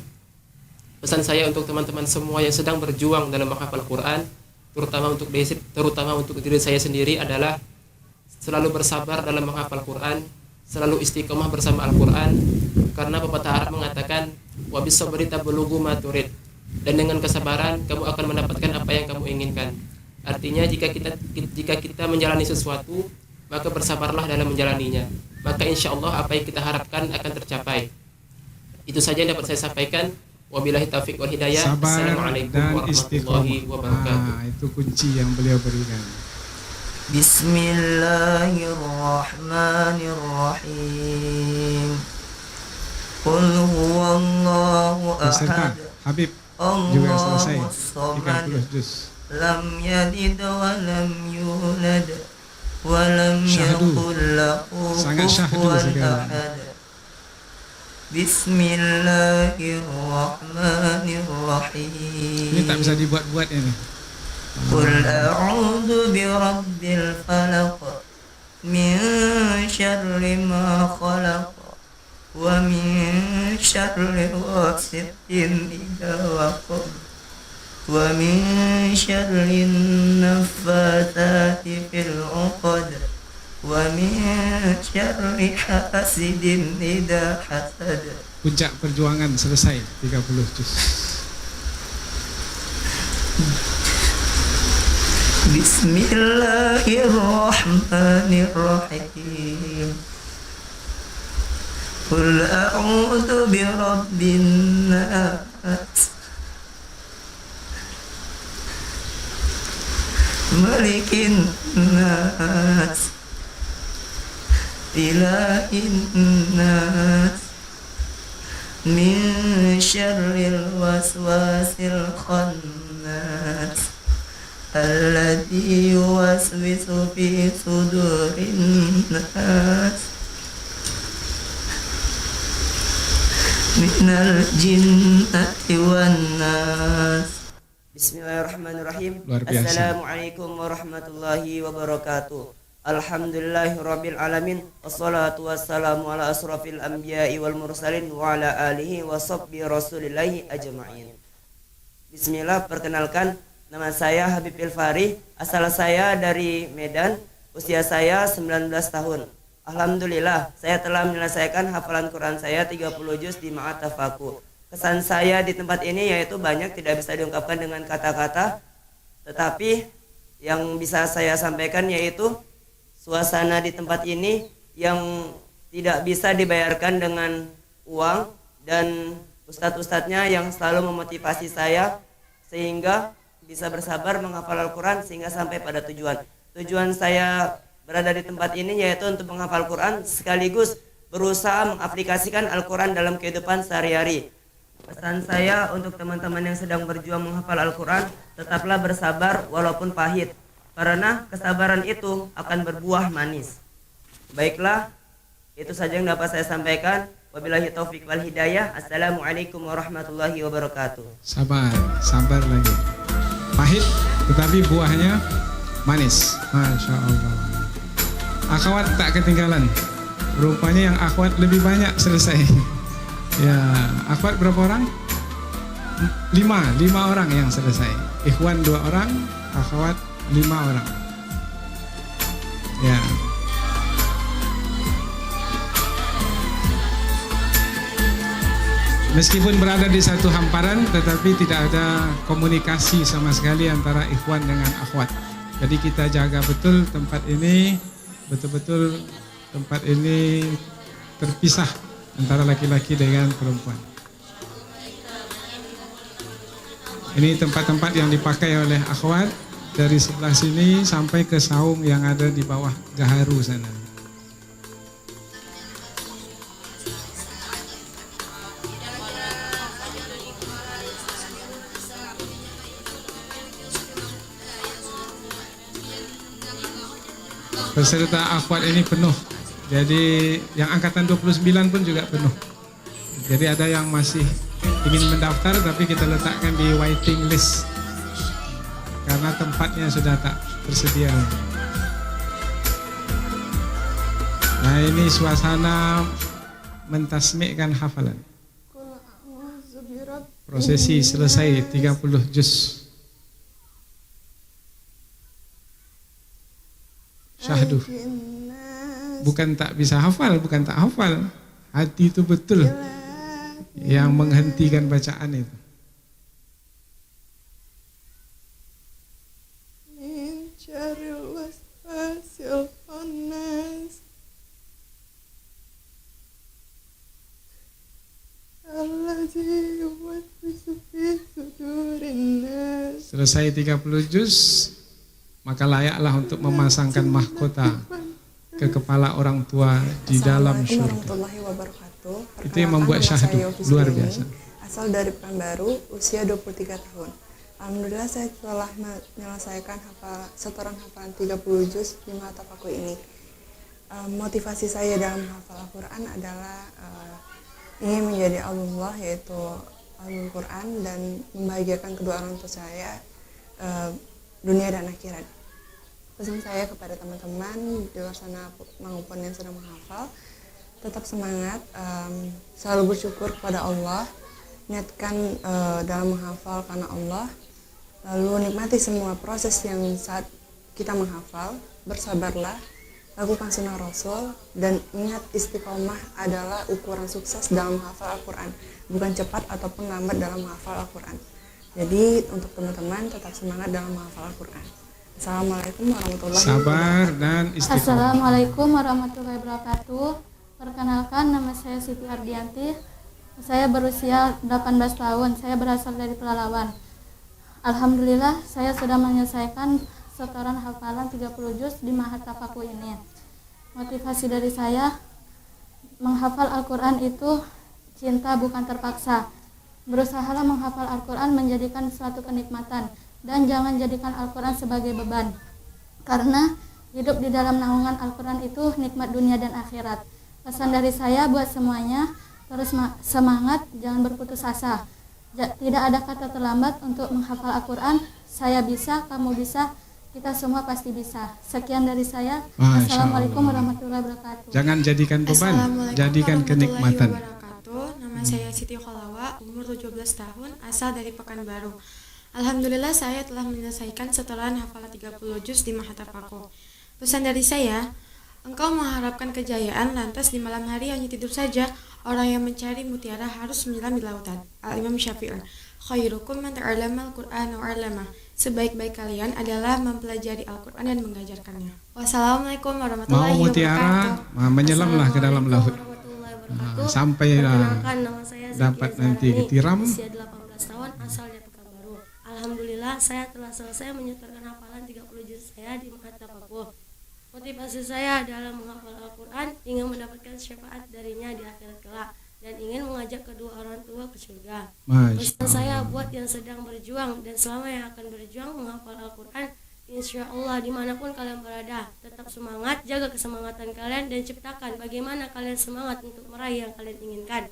Pesan saya untuk teman-teman semua yang sedang berjuang dalam menghafal Quran, terutama untuk diri saya sendiri adalah selalu bersabar dalam menghafal Quran, selalu istiqomah bersama Al-Quran, karena pepatah Arab mengatakan wa bisabri tablughu ma turid, dan dengan kesabaran kamu akan mendapatkan apa yang kamu inginkan. Artinya jika kita menjalani sesuatu, maka bersabarlah dalam menjalaninya, maka insya Allah apa yang kita harapkan akan tercapai. Itu saja yang dapat saya sampaikan. Wabillahi taufiq wal hidayah. Sabar Assalamualaikum dan warahmatullahi istiqomah. wabarakatuh. Itu kunci yang beliau berikan. Bismillahirrahmanirrahim. Qul huwallahu Peserta ahad. Habib juga selesai Allahus 30 juz. Lam yalid wa lam yulad wa lam Syahdu. yakul lahu Sangat syahdu kufuwan sekarang. ahad. Bismillahirrahmanirrahim. Ini tak bisa dibuat-buat ini. Qul a'udzu birabbil falaq min syarri ma khalaq wa min syarri ghasiqin idza waqab wa min syarri naffatsati fil 'uqad wa min syarri hasidin idza hasad. Puncak perjuangan selesai 30 juz. Bismillahirrahmanirrahim. Qul a'udzu birabbin nas, malikin nas, ilahin nas, min syarril waswasil khannas, alladzi yuwaswisu fi sudurin nas, minal jinnati wan nas. Bismillahirrahmanirrahim. Luar biasa. Assalamualaikum warahmatullahi wabarakatuh. Alhamdulillahirabbil alamin, wassalatu wassalamu ala asrofil anbiya'i wal mursalin wa ala alihi wa sahbihi rasulillahi ajma'in. Bismillah, perkenalkan, nama saya Habib Ilfari, asal saya dari Medan, usia saya 19 tahun. Alhamdulillah, saya telah menyelesaikan hafalan Quran saya 30 juz di Ma'at Tafaku. Kesan saya di tempat ini yaitu banyak tidak bisa diungkapkan dengan kata-kata, tetapi yang bisa saya sampaikan yaitu suasana di tempat ini yang tidak bisa dibayarkan dengan uang, dan ustadz-ustadznya yang selalu memotivasi saya sehingga bisa bersabar menghafal Al-Quran sehingga sampai pada tujuan. Tujuan saya berada di tempat ini yaitu untuk menghafal Quran sekaligus berusaha mengaplikasikan Al-Quran dalam kehidupan sehari-hari. Pesan saya untuk teman-teman yang sedang berjuang menghafal Al-Quran, tetaplah bersabar walaupun pahit, karena kesabaran itu akan berbuah manis. Baiklah, itu saja yang dapat saya sampaikan. Wabillahi taufiq wal hidayah. Assalamualaikum warahmatullahi wabarakatuh. Sabar lagi. Pahit tetapi buahnya manis. Masya Allah. Akhwat tak ketinggalan. Rupanya yang akhwat lebih banyak selesai. Ya, akhwat berapa orang? 5 orang yang selesai. Ikhwan 2 orang, akhwat 5 orang. Ya. Meskipun berada di satu hamparan, tetapi tidak ada komunikasi sama sekali antara ikhwan dengan akhwat. Jadi kita jaga betul tempat ini, betul-betul tempat ini terpisah antara laki-laki dengan perempuan. Ini tempat-tempat yang dipakai oleh akhwat dari sebelah sini sampai ke saung yang ada di bawah gaharu sana. Peserta akhwat ini penuh. Jadi yang angkatan 29 pun juga penuh. Jadi ada yang masih ingin mendaftar tapi kita letakkan di waiting list karena tempatnya sudah tak tersedia. Nah, ini suasana mentasmikkan hafalan. Prosesi selesai 30 juz. Syahdu. Bukan tak bisa hafal, bukan tak hafal. Hati itu betul yang menghentikan bacaan itu. Selesai 30 juz, maka layaklah untuk memasangkan mahkota ke kepala orang tua di dalam surga. Itu yang membuat syahdu luar biasa. Asal dari Pekanbaru, usia 23 tahun. Alhamdulillah saya telah menyelesaikan setoran hafalan 30 juz di Mahatapaku ini. Motivasi saya dalam menghafal Al-Quran adalah ingin menjadi Allah, yaitu Al-Quran, dan membahagiakan kedua orang tua saya dunia dan akhirat. Pesan saya kepada teman-teman di luar sana maupun yang sedang menghafal, tetap semangat, selalu bersyukur kepada Allah, niatkan dalam menghafal karena Allah, lalu nikmati semua proses yang saat kita menghafal, bersabarlah, lakukan sunnah Rasul, dan ingat istiqomah adalah ukuran sukses dalam menghafal Al-Quran, bukan cepat ataupun lambat dalam menghafal Al-Quran. Jadi untuk teman-teman tetap semangat dalam menghafal Al-Quran. Assalamualaikum warahmatullahi wabarakatuh. Sabar dan istiqomah. Assalamualaikum warahmatullahi wabarakatuh. Perkenalkan, nama saya Siti Ardianti. Saya berusia 18 tahun. Saya berasal dari Pelalawan. Alhamdulillah saya sudah menyelesaikan setoran hafalan 30 juz di Mahatapaku ini. Motivasi dari saya menghafal Al-Quran itu cinta, bukan terpaksa. Berusahalah menghafal Al-Quran menjadikan suatu kenikmatan, dan jangan jadikan Al-Quran sebagai beban, karena hidup di dalam naungan Al-Quran itu nikmat dunia dan akhirat. Pesan dari saya buat semuanya, terus semangat, jangan berputus asa. Tidak ada kata terlambat untuk menghafal Al-Quran. Saya bisa, kamu bisa, kita semua pasti bisa. Sekian dari saya. Assalamualaikum warahmatullahi wabarakatuh. Jangan jadikan beban, jadikan kenikmatan. Nama saya Siti Kholawa, umur 17 tahun, asal dari Pekanbaru. Alhamdulillah saya telah menyelesaikan setoran hafalan 30 juz di Mahatapaku. Pesan dari saya, engkau mengharapkan kejayaan lantas di malam hari hanya tidur saja. Orang yang mencari mutiara harus menyelam di lautan. Al-Imam Syafi'i. Khairukum man ta'allama al-Qur'ana wa 'allamah. Sebaik-baik kalian adalah mempelajari Al-Quran dan mengajarkannya. Wassalamualaikum warahmatullahi Mau mutiara, menyelamlah ke dalam laut. Sampai dapat nanti ditiram. Usia 18 tahun, asal dari Pekanbaru. Alhamdulillah saya telah selesai menyetorkan hafalan 30 juz saya di Mahatapaku. Motivasi saya dalam menghafal Al-Quran ingin mendapatkan syafaat darinya di akhirat kelak, dan ingin mengajak kedua orang tua ke surga. Pesan saya buat yang sedang berjuang dan selama yang akan berjuang menghafal Al-Quran, insya Allah dimanapun kalian berada, tetap semangat, jaga kesemangatan kalian, dan ciptakan bagaimana kalian semangat untuk meraih yang kalian inginkan.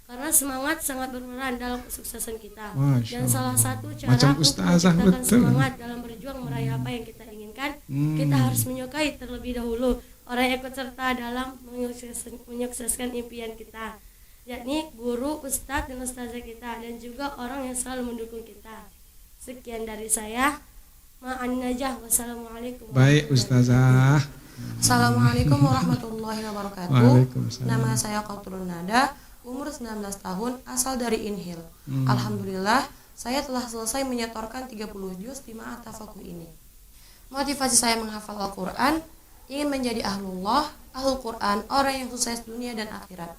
Karena semangat sangat berperan dalam kesuksesan kita. Dan salah satu cara untuk menciptakan semangat dalam berjuang meraih apa yang kita inginkan, kita harus menyukai terlebih dahulu orang yang ikut serta dalam menyukseskan impian kita, yakni guru, ustadz, dan ustazah kita, dan juga orang yang selalu mendukung kita. Sekian dari saya. Ma'an najah. Wassalamualaikum. Baik ustazah. Assalamualaikum warahmatullahi wabarakatuh. Waalaikumsalam. Nama saya Qatrun Nada, umur 19 tahun, asal dari Inhil. Alhamdulillah saya telah selesai menyetorkan 30 juz di Mahatapaku ini. Motivasi saya menghafal Al-Quran, ingin menjadi ahlullah, ahlul Quran, orang yang sukses dunia dan akhirat.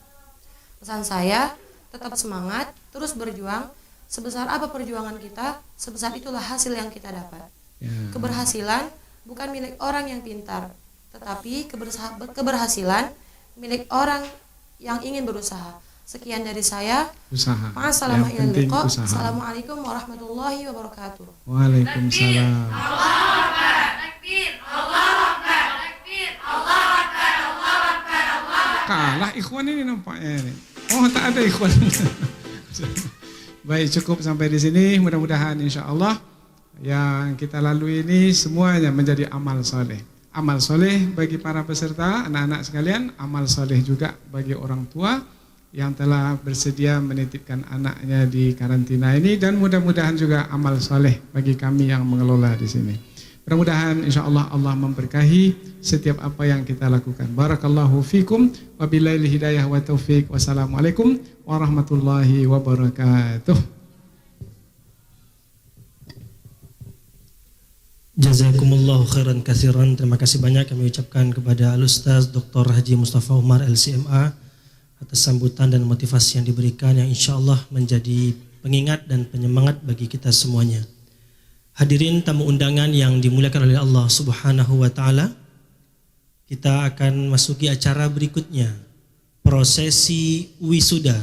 Pesan saya, tetap semangat, terus berjuang. Sebesar apa perjuangan kita, sebesar itulah hasil yang kita dapat. Keberhasilan bukan milik orang yang pintar, tetapi keberhasilan milik orang yang ingin berusaha. Sekian dari saya. Usaha. Assalamualaikum warahmatullahi wabarakatuh. Waalaikumsalam. Allahu Akbar. Takbir. Allahu Akbar. Takbir. Allahu Akbar. Allahu Akbar. Allahu Akbar. Kalah ikhwan ini nampaknya ini. Oh, tak ada ikhwan. Baik, cukup sampai di sini. Mudah-mudahan insya Allah yang kita lalui ini semuanya menjadi amal soleh. amal soleh bagi para peserta, anak-anak sekalian, amal soleh juga bagi orang tua yang telah bersedia menitipkan anaknya di karantina ini, dan mudah-mudahan juga amal soleh bagi kami yang mengelola di sini. Mudah-mudahan insya Allah Allah memberkahi setiap apa yang kita lakukan. Barakallahu fikum, wabillahi hidayah wa taufiq. Wassalamualaikum warahmatullahi wabarakatuh. Jazakumullahu khairan katsiran. Terima kasih banyak kami ucapkan kepada Al-Ustaz Dr. Haji Mustafa Umar LCMA atas sambutan dan motivasi yang diberikan yang insya Allah menjadi pengingat dan penyemangat bagi kita semuanya. Hadirin tamu undangan yang dimuliakan oleh Allah Subhanahu wa taala, kita akan masuki acara berikutnya, prosesi wisuda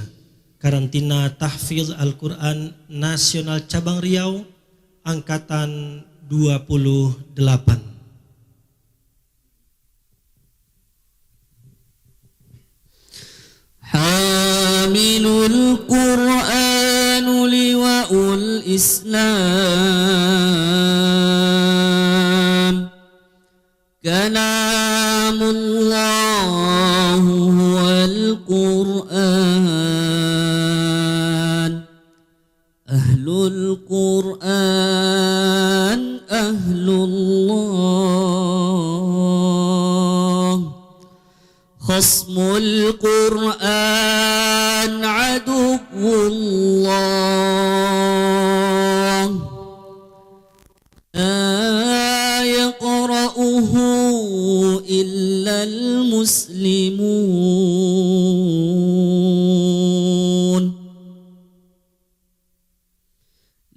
karantina tahfiz Al-Qur'an Nasional Cabang Riau angkatan 28. Hamilul Qur'an liwa'ul Islam, kalamullah wal Qur'an, ahlul Qur'an ahlullah, khasmul Qur'an aduwwullah, la yaqra'uhu illa al-muslimun,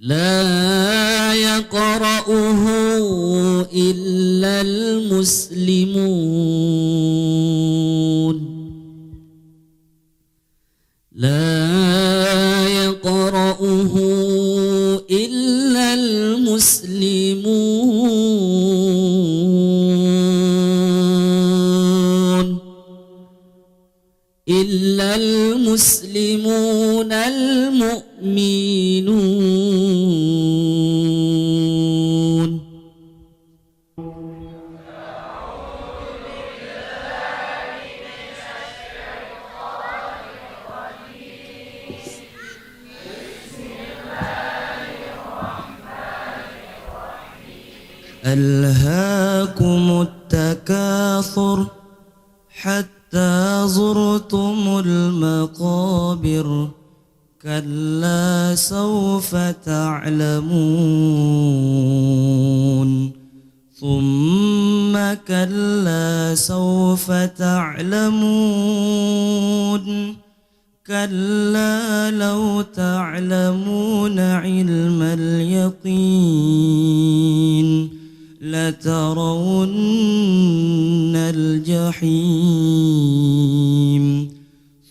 la yaqra'uhu illa al-muslimun, la yaqra'uhu illa al-muslimun, illa al-muslimun al-mu'minun. ألهاكم التكاثر حتى زرتم المقابر كلا سوف تعلمون ثم كلا سوف تعلمون كلا لو تعلمون علم اليقين لترون الجحيم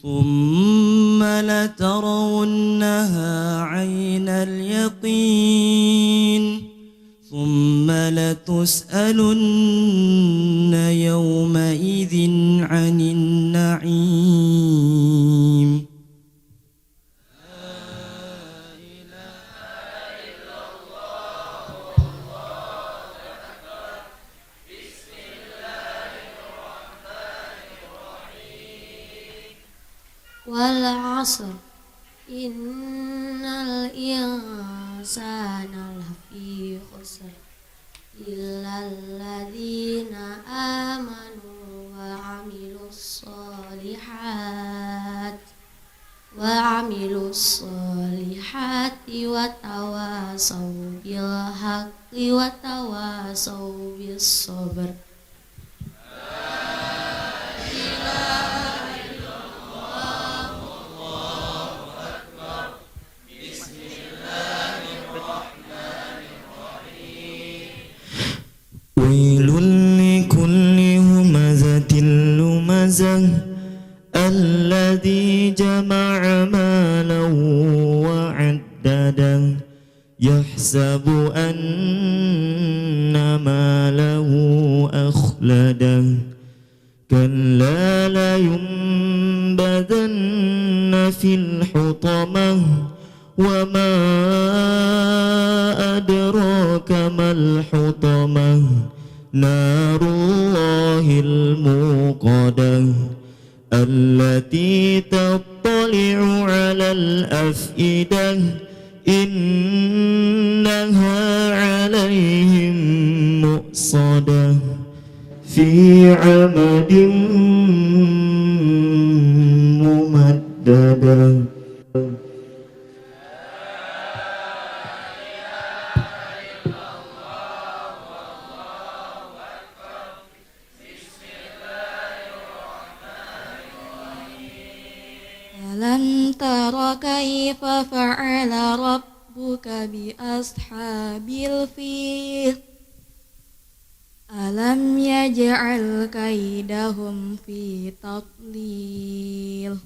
ثم لترونها عين اليقين ثم لتسألن يومئذ عن النعيم. wal 'asr innal insana lafi khusr illal ladzina amanu wa 'amilus solihati wa tawasaw bil haqqi wa tawasaw bis sabr. ويل لكل همزة لمزة الذي جمع مالا وعدده يحسب أن ماله أخلده كلا لينبذن في الحطمة وما أدراك ما الحطمة نار الله الموقدة التي تطلع على الأفئدة إنها عليهم مؤصدة في عمد ممددة. ألم تر كيف فعل ربك بأصحاب الفيل ألم يجعل كيدهم في تضليل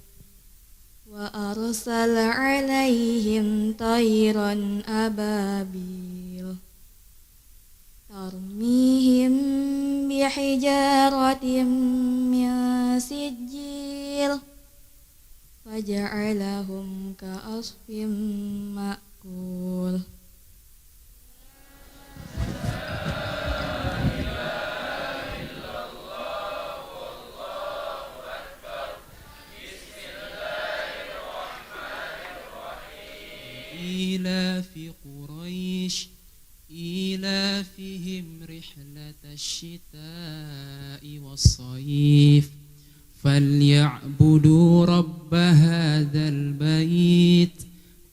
وأرسل عليهم طيرا أبابيل ترميهم بحجارة من سجيل فجعلهم كعصف مأكول. إيلاف قريش إيلافهم رحلة الشتاء والصيف فليعبدوا رب هذا البيت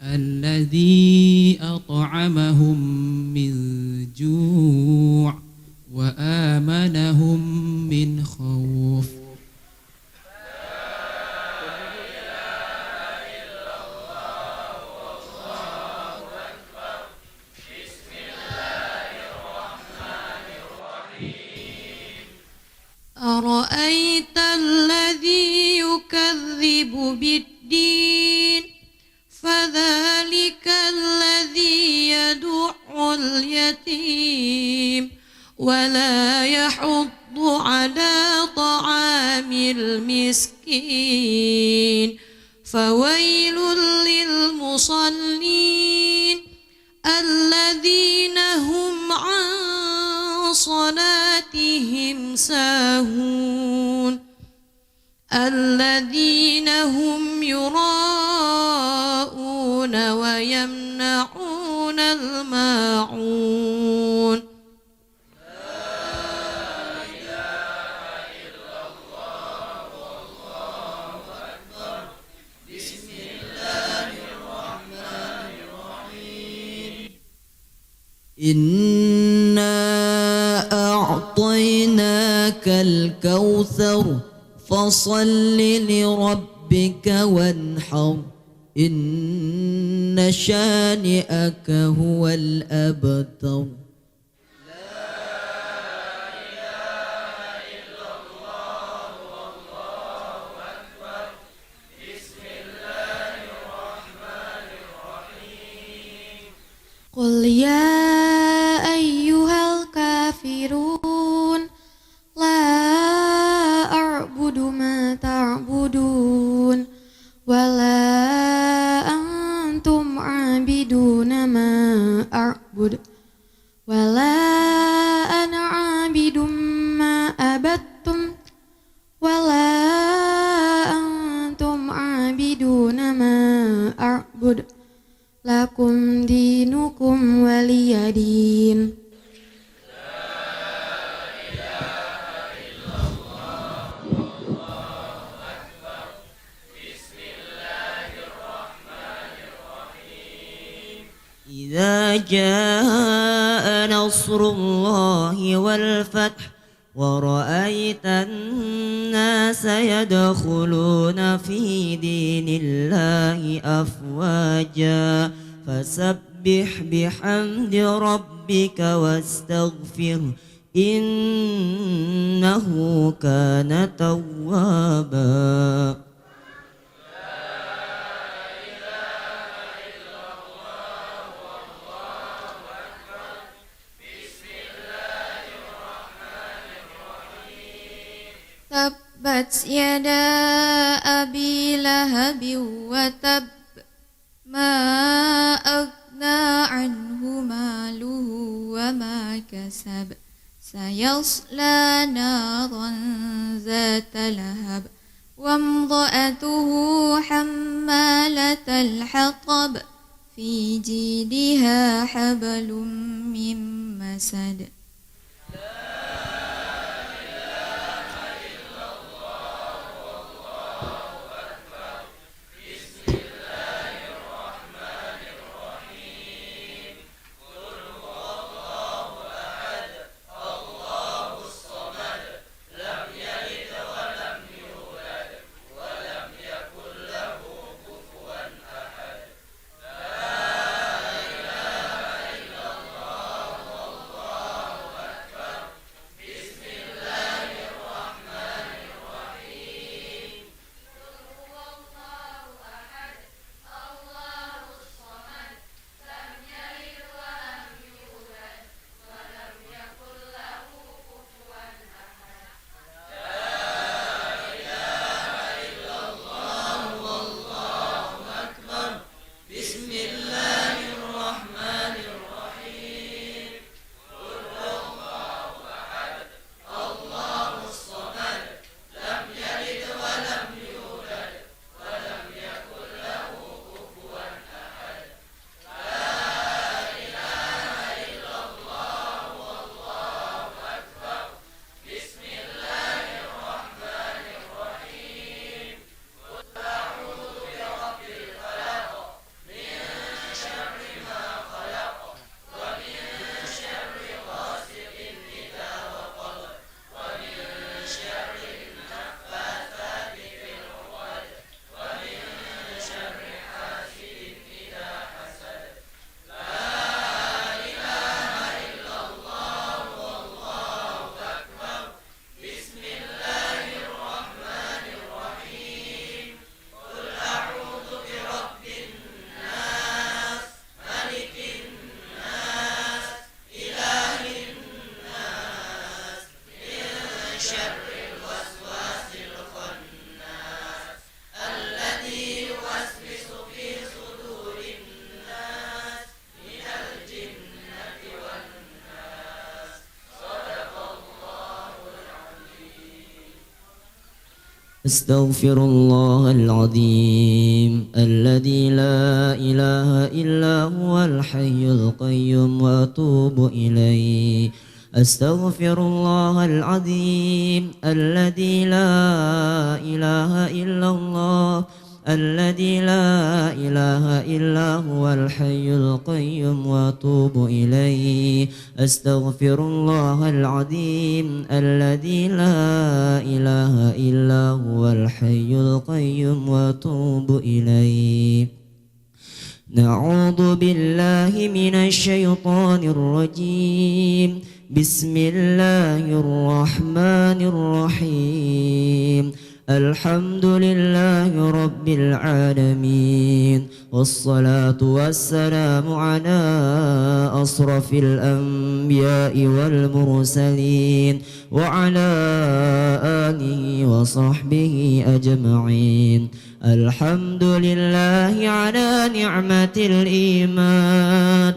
الذي أطعمهم من جوع وآمنهم من خوف. أرأيت الذي يكذب بالدين فذلك الذي يدع اليتيم ولا يحض على طعام المسكين فويل للمصلين الذين هم عن صلاتهم ساهون الذين هم يراءون ويمنعون الماعون. إنا أعطيناك الكوثر فصل لربك وانحر إن شانئك هو الأبتر. قل يا أيها الكافرون لا أعبد ما تعبدون ولا أنتم عابدون ما أعبد ولا أنا عابد ما عبدتم ولا أنتم عابدون ما أعبد lakum dinukum waliyadin. إذا جاء نصر الله والفتح ورأيت الناس يدخلون في دين الله أفواجا فسبح بحمد ربك واستغفره إنه كان توابا. Tabbat yada abi lahabin wa tab ma aghna anhu maluhu wa ma kasab سيصلى نارا ذات لهب وامرأته حمالة الحطب في جيدها حبل من مسد. أستغفر الله العظيم الذي لا إله إلا هو الحي القيوم وأتوب إليه. أستغفر الله العظيم الذي لا إله إلا الله الذي لا إله إلا هو الحي القيوم وأتوب إليه. أستغفر الله العظيم الذي لا إله إلا هو الحي القيوم وأتوب إليه. نعوذ بالله من الشيطان الرجيم. بسم الله الرحمن الرحيم. الحمد لله رب العالمين والصلاة والسلام على أشرف الأنبياء والمرسلين وعلى آله وصحبه أجمعين. الحمد لله على نعمة الإيمان.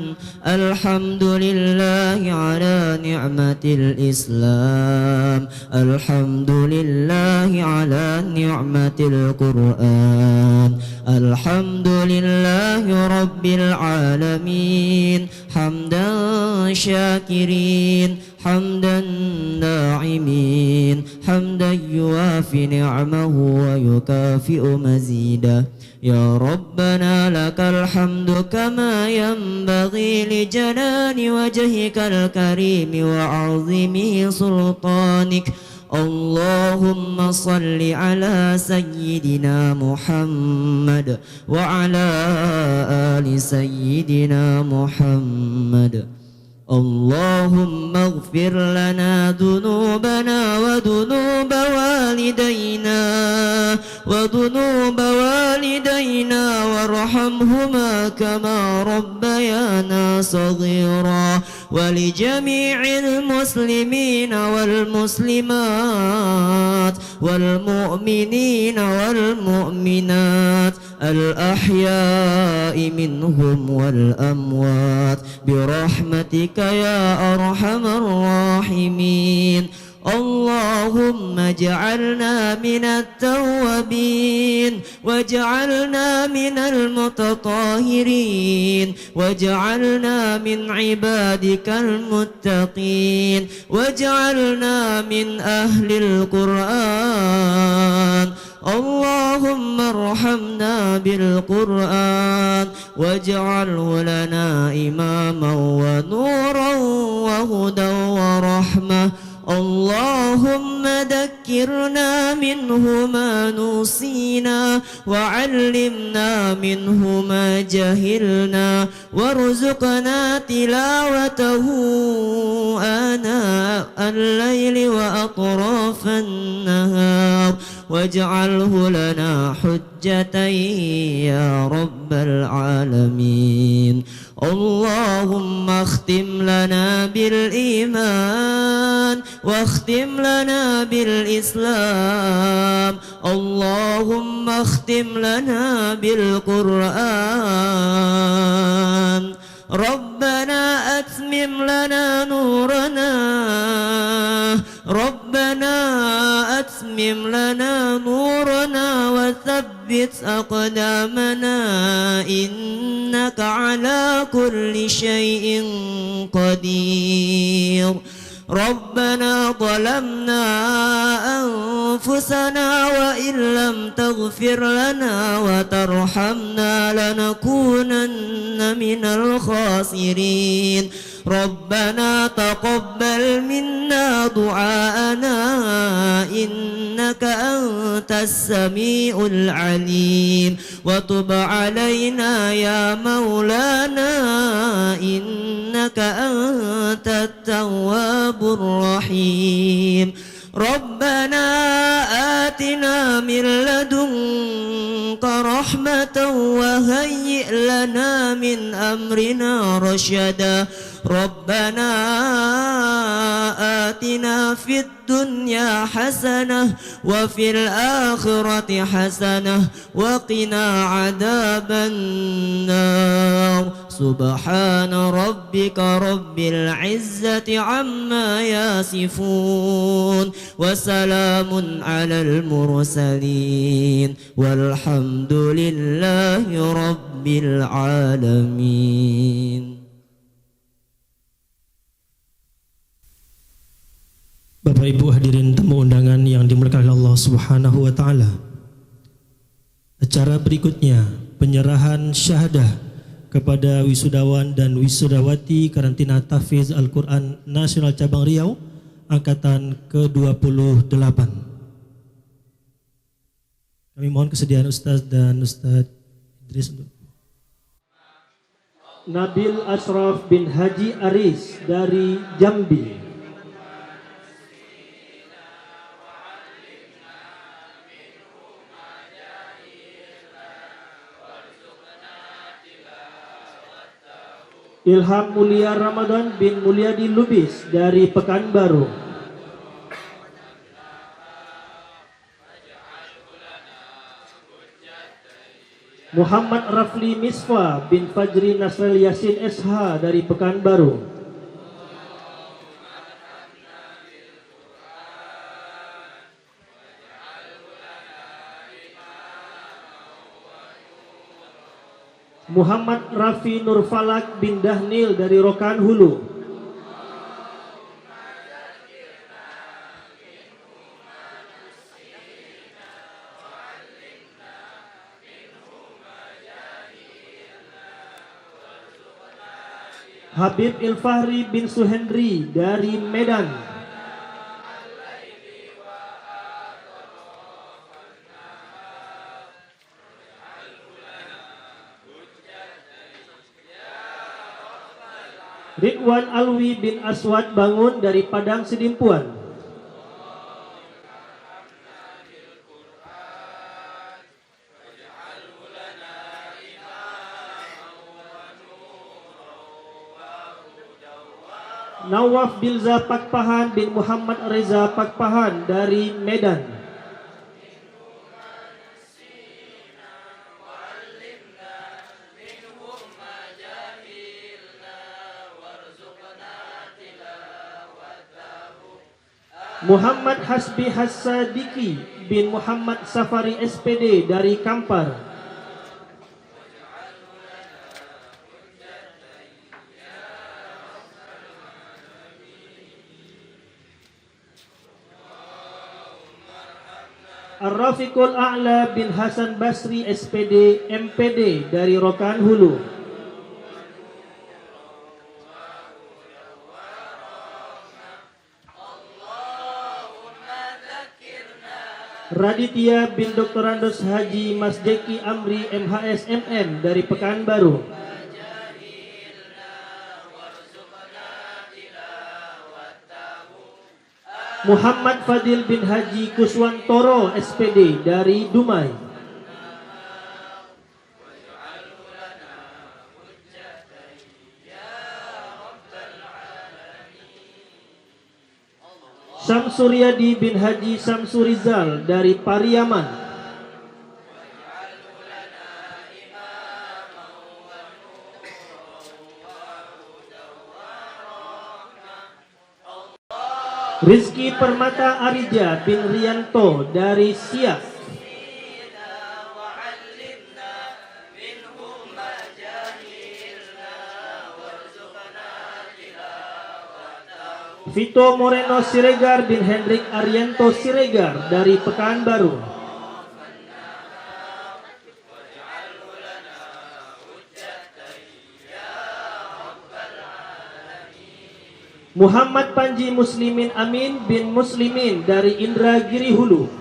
الحمد لله على نعمة الإسلام. الحمد لله على نعمة القرآن. الحمد لله رب العالمين حمدا شاكرين حمدا ناعمين حمدا يوافي نعمه ويكافئ مزيده. يا ربنا لك الحمد كما ينبغي لجلال وجهك الكريم وعظيم سلطانك. اللهم صل على سيدنا محمد وعلى آل سيدنا محمد. اللهم اغفر لنا ذنوبنا وذنوب والدينا وارحمهما كما ربيانا صغيرا. ولجميع المسلمين والمسلمات والمؤمنين والمؤمنات الأحياء منهم والأموات برحمتك يا أرحم الراحمين. اللهم اجعلنا من التوابين واجعلنا من المتطهرين واجعلنا من عبادك المتقين واجعلنا من أهل القرآن. اللهم ارحمنا بالقرآن واجعله لنا إماما ونورا وهدى ورحمة. اللهم ذكرنا منه ما نسينا وعلمنا منه ما جهلنا وارزقنا تلاوته آناء الليل وأطراف النهار واجعله لنا حجة يا رب العالمين. اللهم اختم لنا بالإيمان واختم لنا بالإسلام. اللهم اختم لنا بالقرآن. ربنا أتمم لنا نورنا ربنا أتمم لنا نورنا وثبت أقدامنا إنك على كل شيء قدير. ربنا ظلمنا أنفسنا وإن لم تغفر لنا وترحمنا لنكونن من الخاسرين. ربنا تقبل منا دعاءنا إنك أنت السميع العليم وتب علينا يا مولانا إنك أنت التواب الرحيم. ربنا آتنا من لدنك رحمة وهيئ لنا من أمرنا رشدا. ربنا آتنا في الدنيا حسنة وفي الآخرة حسنة وقنا عذاب النار. سبحان ربك رب العزة عما يصفون وسلام على المرسلين والحمد لله رب العالمين. Bapak Ibu hadirin tamu undangan yang dimuliakan oleh Allah Subhanahu wa taala. Acara berikutnya penyerahan syahadah kepada wisudawan dan wisudawati Karantina Tahfiz Al-Quran Nasional Cabang Riau angkatan ke-28. Kami mohon kesediaan Ustaz dan Ustaz Idris untuk Nabil Ashraf bin Haji Aris dari Jambi. Ilham Mulia Ramadan bin Mulyadi Lubis dari Pekanbaru. Muhammad Rafli Misfa bin Fajri Nasrul Yasin SH dari Pekanbaru. Muhammad Rafi Nurfalak bin Dahnil dari Rokan Hulu. Habib Ilfahri bin Suhendri dari Medan. Ridwan Alwi bin Aswad Bangun dari Padang Sedimpuan. Nawaf Bilza Pakpahan bin Muhammad Reza Pakpahan dari Medan. Muhammad Hasbi Hassadiki bin Muhammad Safari SPD dari Kampar. Ar-Rafiqul A'la bin Hasan Basri SPD MPD dari Rokan Hulu. Raditya bin Dr. Andos Haji Mas Jeki Amri MHS MM dari Pekanbaru. Muhammad Fadil bin Haji Kuswantoro SPD dari Dumai. Syamsuryadi bin Haji Samsurizal dari Pariaman. Rizky Permata Arija bin Rianto dari Siak. Vito Moreno Siregar bin Hendrik Arianto Siregar dari Pekanbaru. Muhammad Panji Muslimin Amin bin Muslimin dari Indragiri Hulu.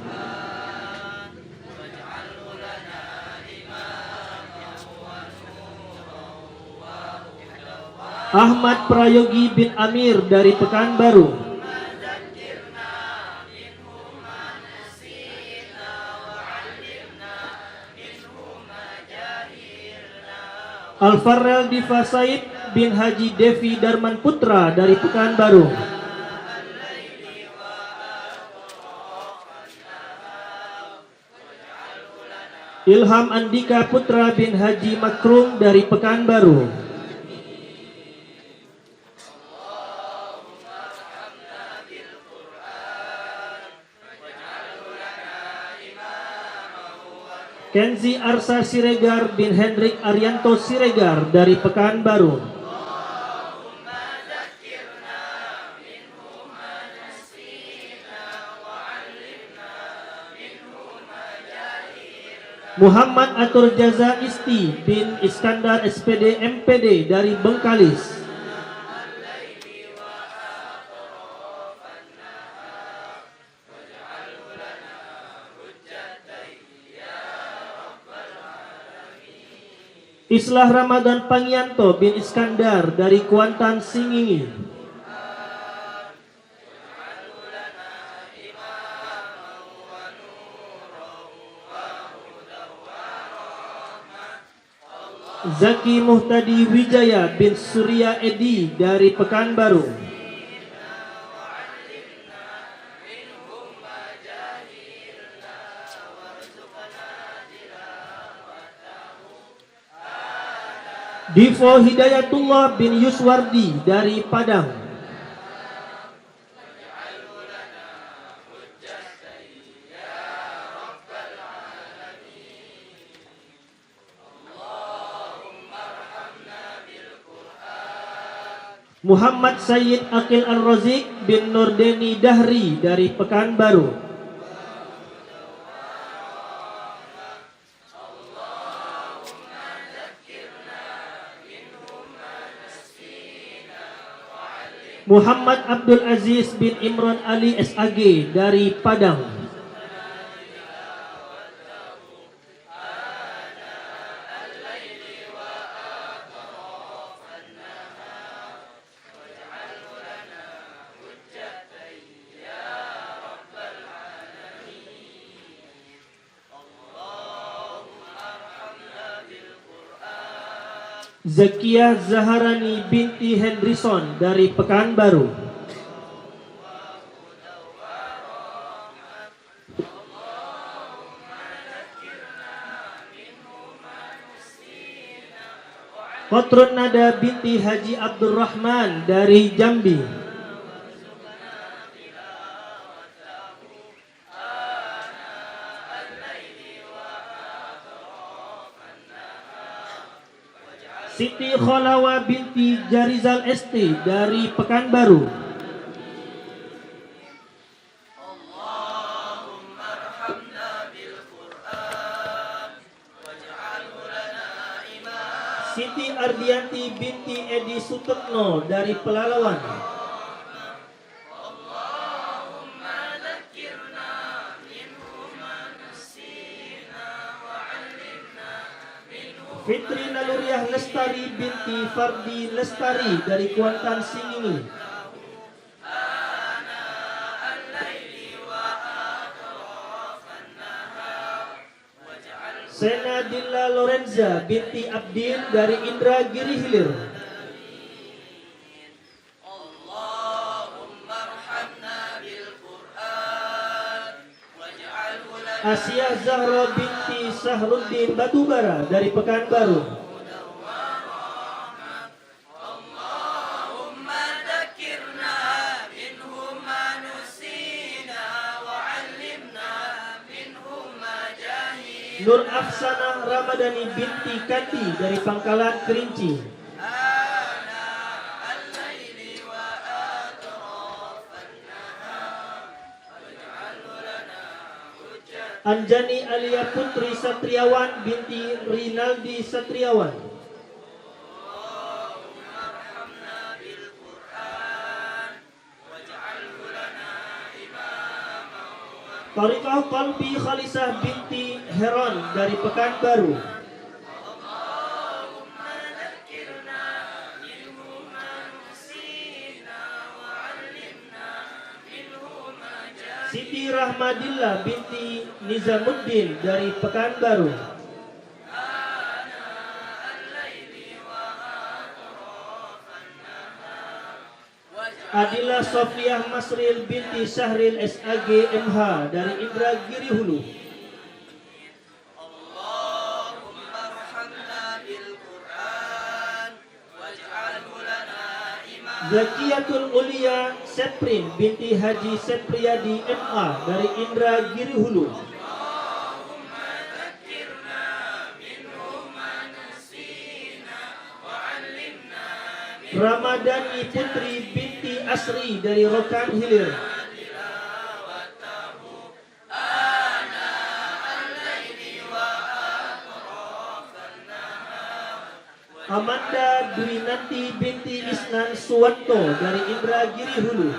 Ahmad Prayogi bin Amir dari Pekanbaru. Alfarel Diva Said bin Haji Devi Darman Putra dari Pekanbaru. Ilham Andika Putra bin Haji Makrum dari Pekanbaru. Kenzi Arsa Siregar bin Hendrik Arianto Siregar dari Pekanbaru. Muhammad Atur Jaza Isti bin Iskandar SPD MPD dari Bengkalis. Islah Ramadan Pangianto bin Iskandar dari Kuantan Singingi. Zaki Muhtadi Wijaya bin Surya Edi dari Pekanbaru. Divo Hidayatullah bin Yuswardi dari Padang. Muhammad Sayyid Akil Ar-Razik bin Nurdeni Dahri dari Pekanbaru. Muhammad Abdul Aziz bin Imran Ali SAG dari Padang. Zakia Zaharani binti Henderson dari Pekanbaru. Kotrun Nada binti Haji Abdurrahman dari Jambi. Siti Kholawa binti Jarizal ST dari Pekanbaru. Siti Ardianti binti Edi Sutekno dari Pelalawan. Fitri Naluriah Lestari binti Fardi Lestari dari Kuantan Singingi. Senadilla Lorenza binti Abdin dari Indragiri Hilir. Asia Zahra binti Sahruddin Batubara dari Pekanbaru. Nur Afsanah Ramadhani binti Kandi dari Pangkalan Kerinci. Anjani Alia Putri Satriawan binti Rinaldi Satriawan. Tariqah Qalbi Khalisah binti Heron dari Pekanbaru. Siti Rahmadillah binti Nizamuddin dari Pekanbaru. Adila Sofiah Masril binti Syahril SAG MH dari Indragiri Hulu. Zakiyatul Ulia Seprin binti Haji Sepriyadi MA dari Indragiri Hulu. Ramadhani Putri binti Asri dari Rokan Hilir. Amanda Dwinanti binti Isnan Suwanto dari Indragiri Hulu.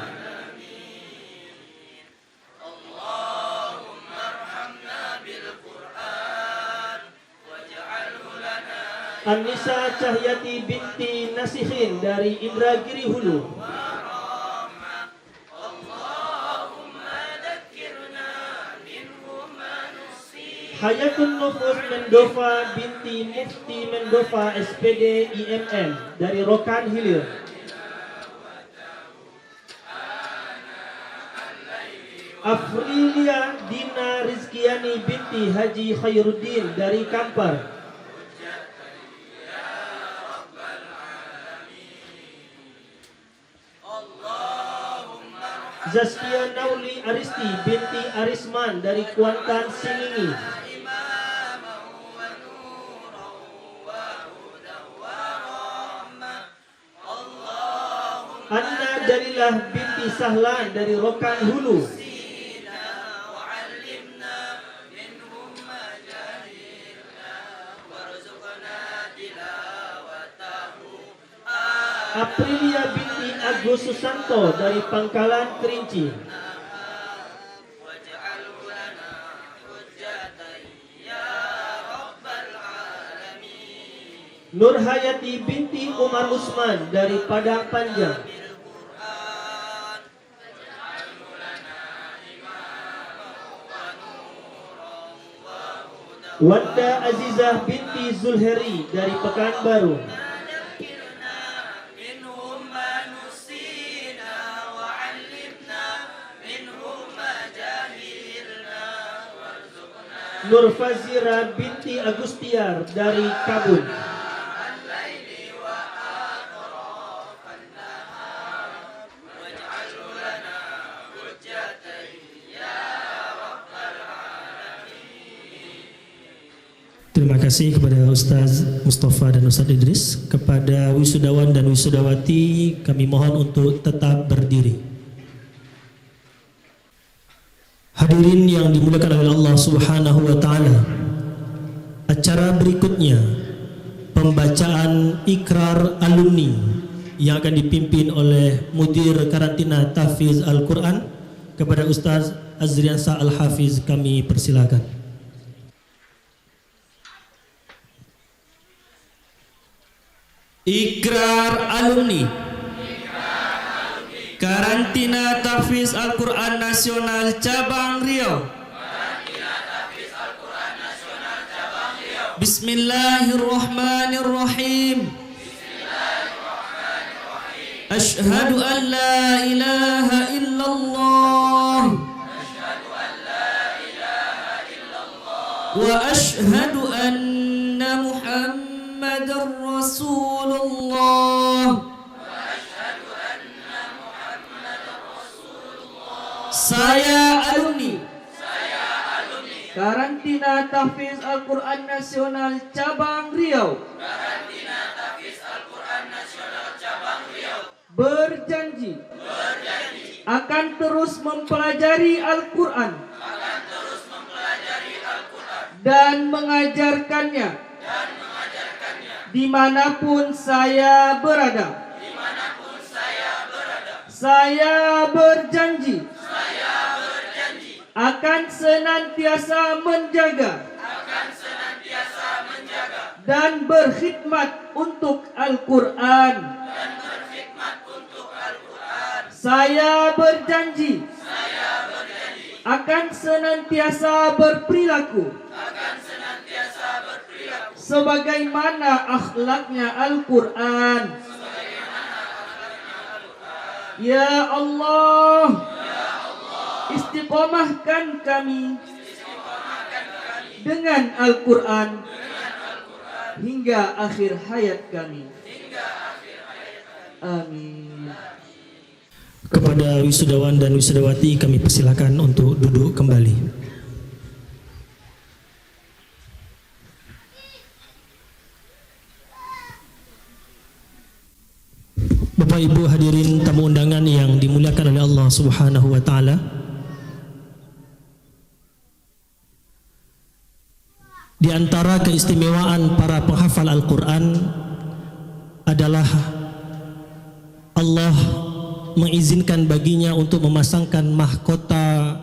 Anissa Cahyati binti Nasihin dari Indragiri Hulu. Hayatun Nufus Mendova binti Mufti Mendova SPD IMM dari Rokan Hilir. Afrilia Dina Rizkiani binti Haji Khairuddin dari Kampar. Zaskia Nauli Aristi binti Arisman dari Kuantan Singingi. Anna Dalilah binti Sahlan dari Rokan Hulu. Aprilia binti Agus Susanto dari Pangkalan Kerinci. Nurhayati binti Umar Usman dari Padang Panjang. Wanda Azizah binti Zulheri dari Pekanbaru. Nur Fazira binti Agustiar dari Kabul. Terima kasih kepada Ustaz Mustafa dan Ustaz Idris. Kepada wisudawan dan wisudawati kami mohon untuk tetap berdiri. Hadirin yang dimuliakan oleh Allah Subhanahu wa taala. Acara berikutnya pembacaan ikrar alumni yang akan dipimpin oleh Mudir Karantina Tahfiz Al-Quran. Kepada Ustaz Azriansa Al-Hafiz kami persilakan. Ikrar alumni Karantina Tahfiz Al-Quran Nasional Cabang Riau. Bismillahirrahmanirrahim. Asyhadu an la ilaha illallah wa asyhadu anna Muhammadar Rasulullah. Saya alumni Karantina Tahfiz Al-Quran Nasional Cabang Riau berjanji akan terus mempelajari Al-Quran dan mengajarkannya dimanapun saya berada. Saya berjanji akan senantiasa menjaga dan berkhidmat untuk Al-Quran. Saya berjanji akan senantiasa berperilaku sebagaimana akhlaknya Al-Quran. Ya Allah, istiqomahkan kami dengan Al-Quran hingga akhir hayat kami. Amin. Kepada wisudawan dan wisudawati kami persilakan untuk duduk kembali. Bapak Ibu hadirin tamu undangan yang dimuliakan oleh Allah Subhanahu wa taala. Di antara keistimewaan para penghafal Al-Quran adalah Allah mengizinkan baginya untuk memasangkan mahkota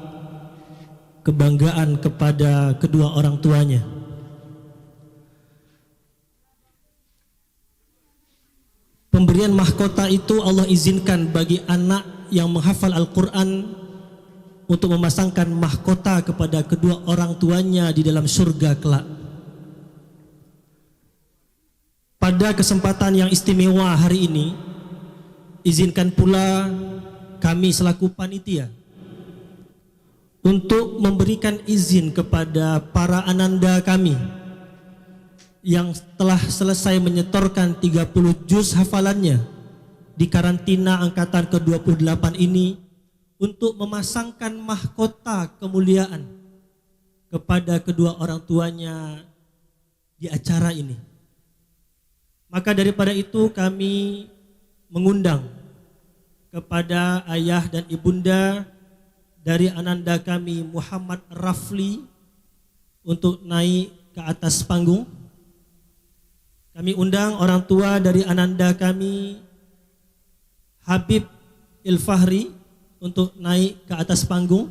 kebanggaan kepada kedua orang tuanya. Pemberian mahkota itu Allah izinkan bagi anak yang menghafal Al-Quran untuk memasangkan mahkota kepada kedua orang tuanya di dalam surga kelak. Pada kesempatan yang istimewa hari ini, izinkan pula kami selaku panitia untuk memberikan izin kepada para ananda kami yang telah selesai menyetorkan 30 juz hafalannya di karantina angkatan ke-28 ini untuk memasangkan mahkota kemuliaan kepada kedua orang tuanya di acara ini. Maka daripada itu kami mengundang kepada ayah dan ibunda dari ananda kami Muhammad Rafli untuk naik ke atas panggung. Kami undang orang tua dari ananda kami Habib Ilfahri untuk naik ke atas panggung.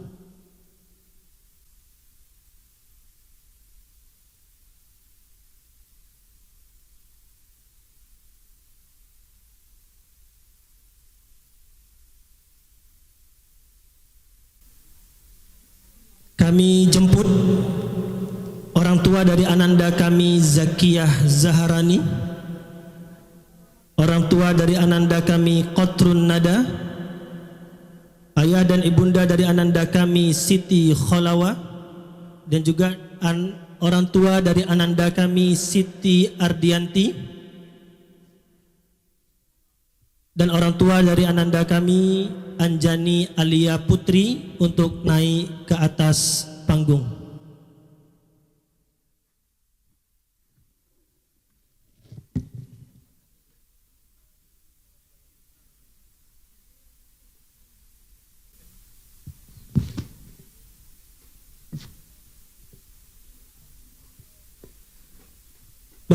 Kami jemput orang tua dari ananda kami Zakiyah Zaharani, orang tua dari ananda kami Qatrun Nada, ayah dan ibunda dari ananda kami Siti Kholawa, dan juga orang tua dari ananda kami Siti Ardianti, dan orang tua dari ananda kami Anjani Alia Putri untuk naik ke atas panggung.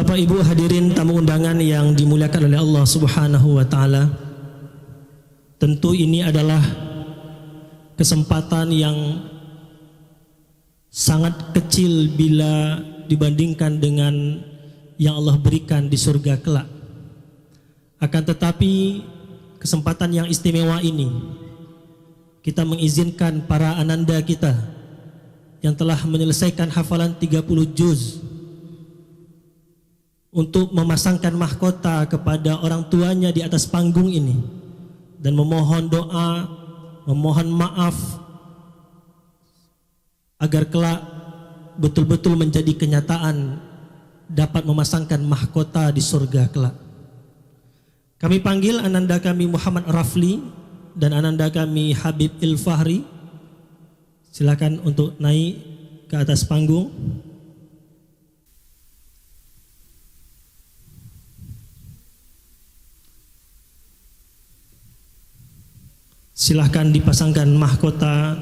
Bapak Ibu hadirin tamu undangan yang dimuliakan oleh Allah Subhanahu wa taala. Tentu ini adalah kesempatan yang sangat kecil bila dibandingkan dengan yang Allah berikan di surga kelak. Akan tetapi kesempatan yang istimewa ini kita mengizinkan para ananda kita yang telah menyelesaikan hafalan 30 juz untuk memasangkan mahkota kepada orang tuanya di atas panggung ini dan memohon doa, memohon maaf agar kelak betul-betul menjadi kenyataan dapat memasangkan mahkota di surga kelak. Kami panggil ananda kami Muhammad Rafli dan ananda kami Habib Ilfahri. Silakan untuk naik ke atas panggung. Silahkan dipasangkan mahkota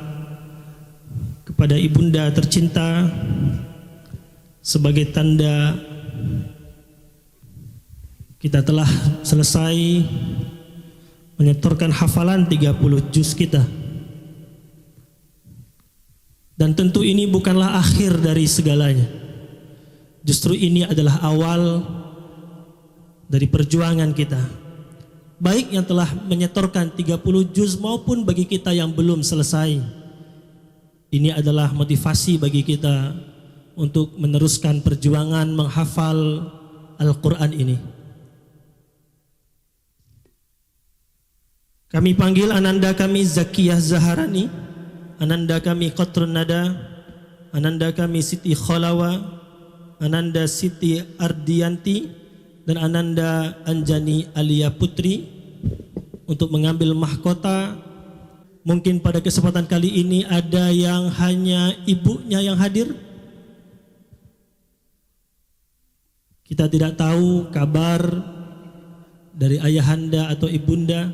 kepada ibunda tercinta sebagai tanda kita telah selesai menyetorkan hafalan 30 juz kita. Dan tentu ini bukanlah akhir dari segalanya. Justru ini adalah awal dari perjuangan kita. Baik yang telah menyetorkan 30 juz maupun bagi kita yang belum selesai. Ini adalah motivasi bagi kita untuk meneruskan perjuangan menghafal Al-Quran ini. Kami panggil ananda kami Zakiyah Zaharani, ananda kami Qatrun Nada, ananda kami Siti Kholawa, ananda Siti Ardianti, dan ananda Anjani Alia Putri untuk mengambil mahkota. Mungkin pada kesempatan kali ini ada yang hanya ibunya yang hadir. Kita tidak tahu kabar dari ayahanda atau ibunda,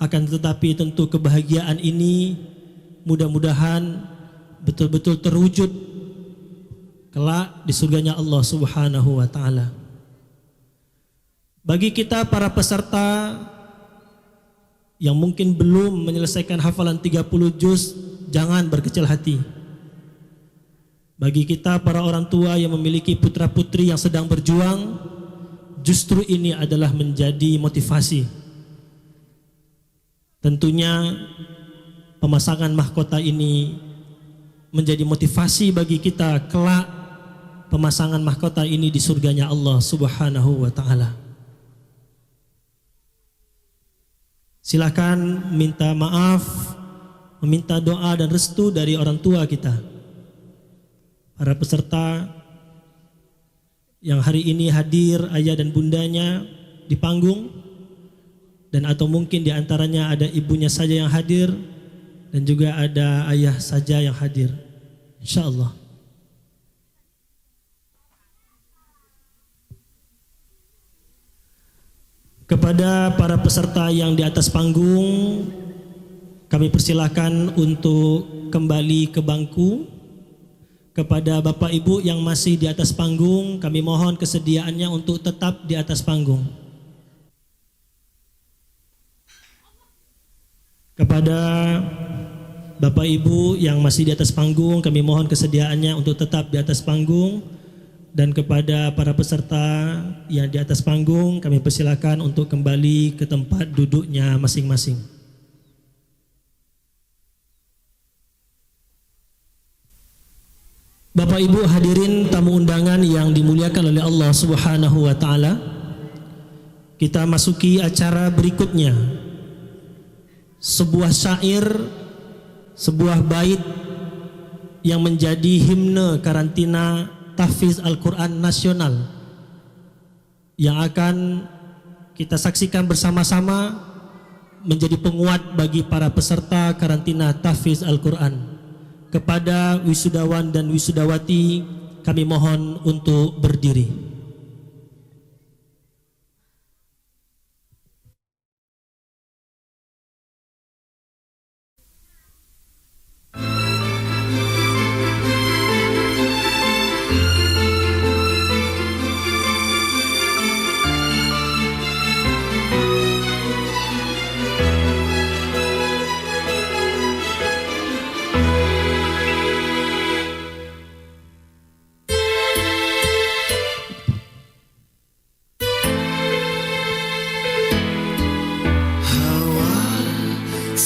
akan tetapi tentu kebahagiaan ini mudah-mudahan betul-betul terwujud kelak di surganya Allah Subhanahu wa taala. Bagi kita para peserta yang mungkin belum menyelesaikan hafalan 30 juz, jangan berkecil hati. Bagi kita para orang tua yang memiliki putra-putri yang sedang berjuang, justru ini adalah menjadi motivasi. Tentunya pemasangan mahkota ini menjadi motivasi bagi kita kelak pemasangan mahkota ini di surganya Allah Subhanahu wa taala. Silakan minta maaf, meminta doa dan restu dari orang tua kita. Para peserta yang hari ini hadir ayah dan bundanya di panggung, dan atau mungkin di antaranya ada ibunya saja yang hadir dan juga ada ayah saja yang hadir. Insyaallah. Kepada para peserta yang di atas panggung, kami persilakan untuk kembali ke bangku. Kepada Bapak Ibu yang masih di atas panggung, kami mohon kesediaannya untuk tetap di atas panggung. Kepada Bapak Ibu yang masih di atas panggung, kami mohon kesediaannya untuk tetap di atas panggung. Dan kepada para peserta yang di atas panggung, kami persilakan untuk kembali ke tempat duduknya masing-masing. Bapak Ibu hadirin tamu undangan yang dimuliakan oleh Allah Subhanahu wa taala, kita masuki acara berikutnya. Sebuah syair, sebuah bait yang menjadi himne karantina tahfiz Al-Quran nasional yang akan kita saksikan bersama-sama menjadi penguat bagi para peserta karantina tahfiz Al-Quran. Kepada wisudawan dan wisudawati, kami mohon untuk berdiri.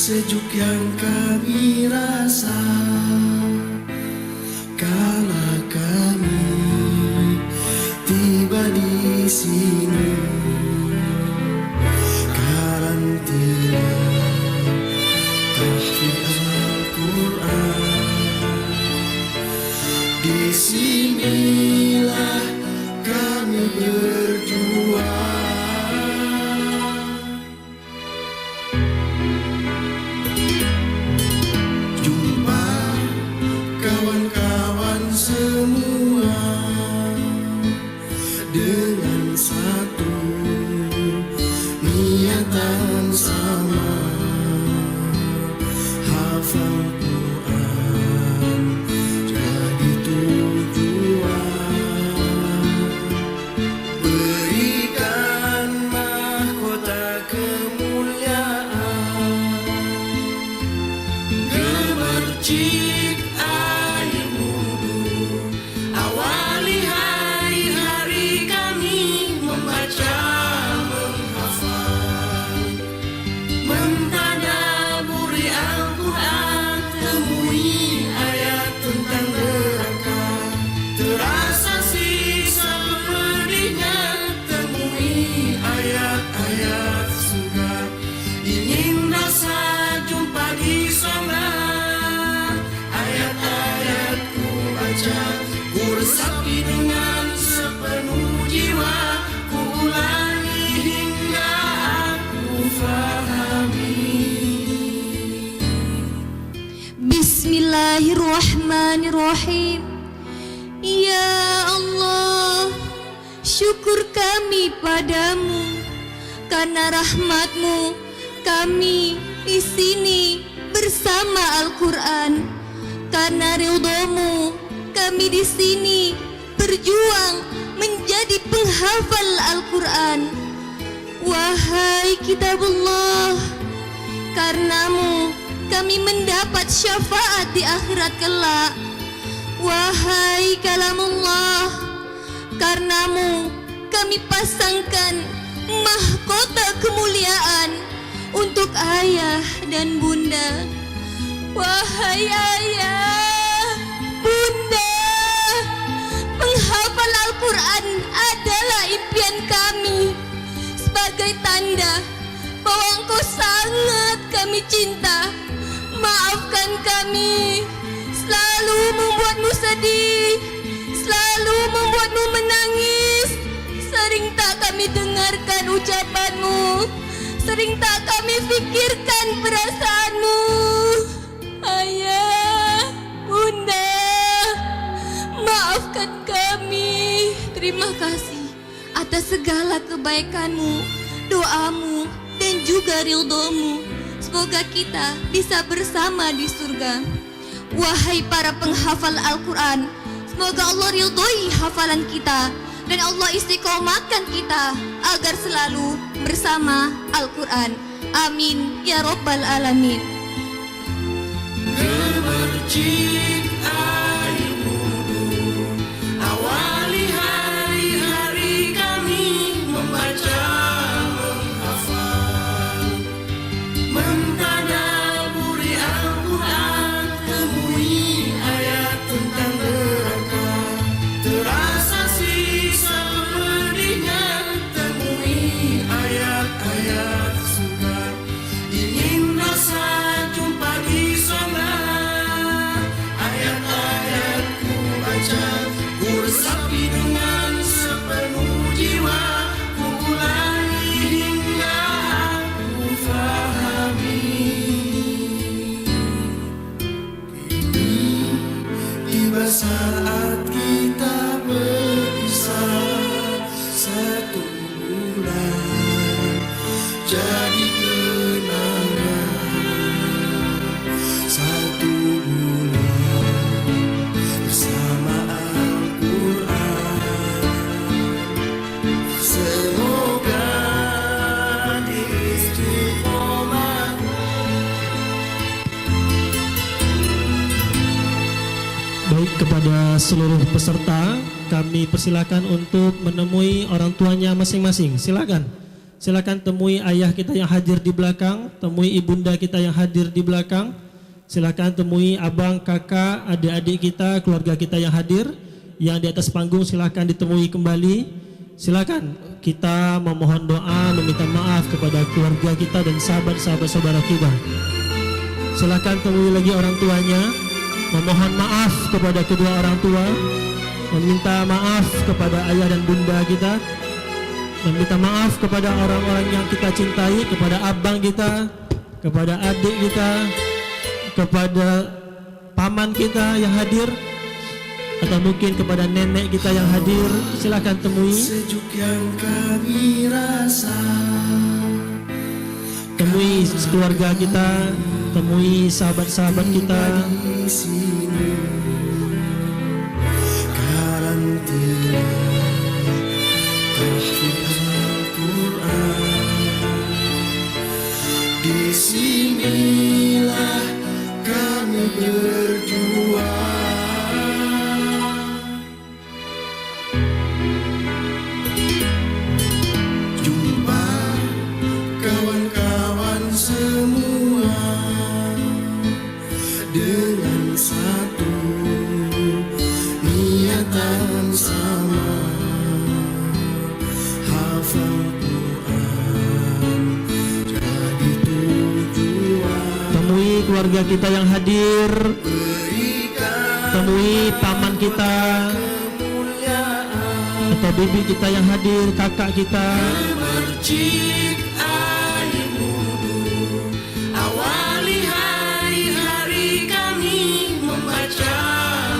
sejuk yang kami rasa kala kami tiba di sini. Karantina tahfidz Al-Quran, di sinilah kami berjuang. Jumpa kawan-kawan semua dengan satu niatan sama, hafal Quran jadi tujuan. Berikan mahkota kemuliaan, gemercik air wudhu, awali hari kami membaca, menghafal, mentadaburi Al-Quran, temui ayat tentang neraka, terasa siksa pedihnya, temui ayat-ayat surga, ingin rasa jumpa di sana, ayat-ayat ku baca, ku resapi dengan sepenuh jiwa, ku ulangi hingga aku fahami. Bismillahirrahmanirrahim. Ya Allah, syukur kami padamu, karena rahmatmu kami di sini bersama Al-Quran, karena ridhomu kami di sini berjuang menjadi penghafal Al-Quran. Wahai kitabullah, karenamu kami mendapat syafaat di akhirat kelak. Wahai kalamullah, karenamu kami pasangkan mahkota kemuliaan untuk ayah dan bunda. Wahai ayah, bunda, penghafal Al-Quran adalah impian kami, sebagai tanda bahwa engkau sangat kami cinta. Maafkan kami, selalu membuatmu sedih, selalu membuatmu menangis. Sering tak kami dengarkan ucapanmu, sering tak kami pikirkan perasaanmu. Ayah, bunda, maafkan kami. Terima kasih atas segala kebaikanmu, doamu, dan juga ridhomu. Semoga kita bisa bersama di surga. Wahai para penghafal Al-Quran, semoga Allah ridhoi hafalan kita dan Allah istiqomahkan kita agar selalu bersama Al-Quran. Amin ya Rabbal Alamin. Gemercik air wudhu, awali hari kami membaca, menghafal, mentadaburi Al-Quran, temui ayat tentang neraka, terasa siksa pedihnya, temui ayat-ayat surga, ingin rasa jumpa di sana, ayat-ayat ku baca, ku resapi dengan sepenuh jiwa, ku ulangi hingga aku fahami. Kini tiba saat kita berpisah, satu bulan jadi kenangan, satu bulan bersama Al-Quran. Semoga istiqomah. Baik, kepada seluruh peserta kami persilakan untuk menemui orang tuanya masing-masing. Silakan. Silakan temui ayah kita yang hadir di belakang, temui ibunda kita yang hadir di belakang. Silakan temui abang, kakak, adik-adik kita, keluarga kita yang hadir. Yang di atas panggung silakan ditemui kembali. Silakan kita memohon doa, meminta maaf kepada keluarga kita dan sahabat-sahabat saudara kita. Silakan temui lagi orang tuanya, memohon maaf kepada kedua orang tua, meminta maaf kepada ayah dan bunda kita, meminta maaf kepada orang-orang yang kita cintai, kepada abang kita, kepada adik kita, kepada paman kita yang hadir, atau mungkin kepada nenek kita yang hadir. Silakan temui. Sejuk yang kami rasa, temui keluarga kita, temui sahabat-sahabat kita. Karantina tahfidz Al-Quran, disinilah kami berjuang. Jumpa kawan-kawan semua dengan satu niatan sama, hafal Quran jadi tujuan. Temui keluarga kita yang hadir, temui paman kita atau bibi kita yang hadir, kakak kita. Mercik air wudhu, awali hari-hari kami membaca,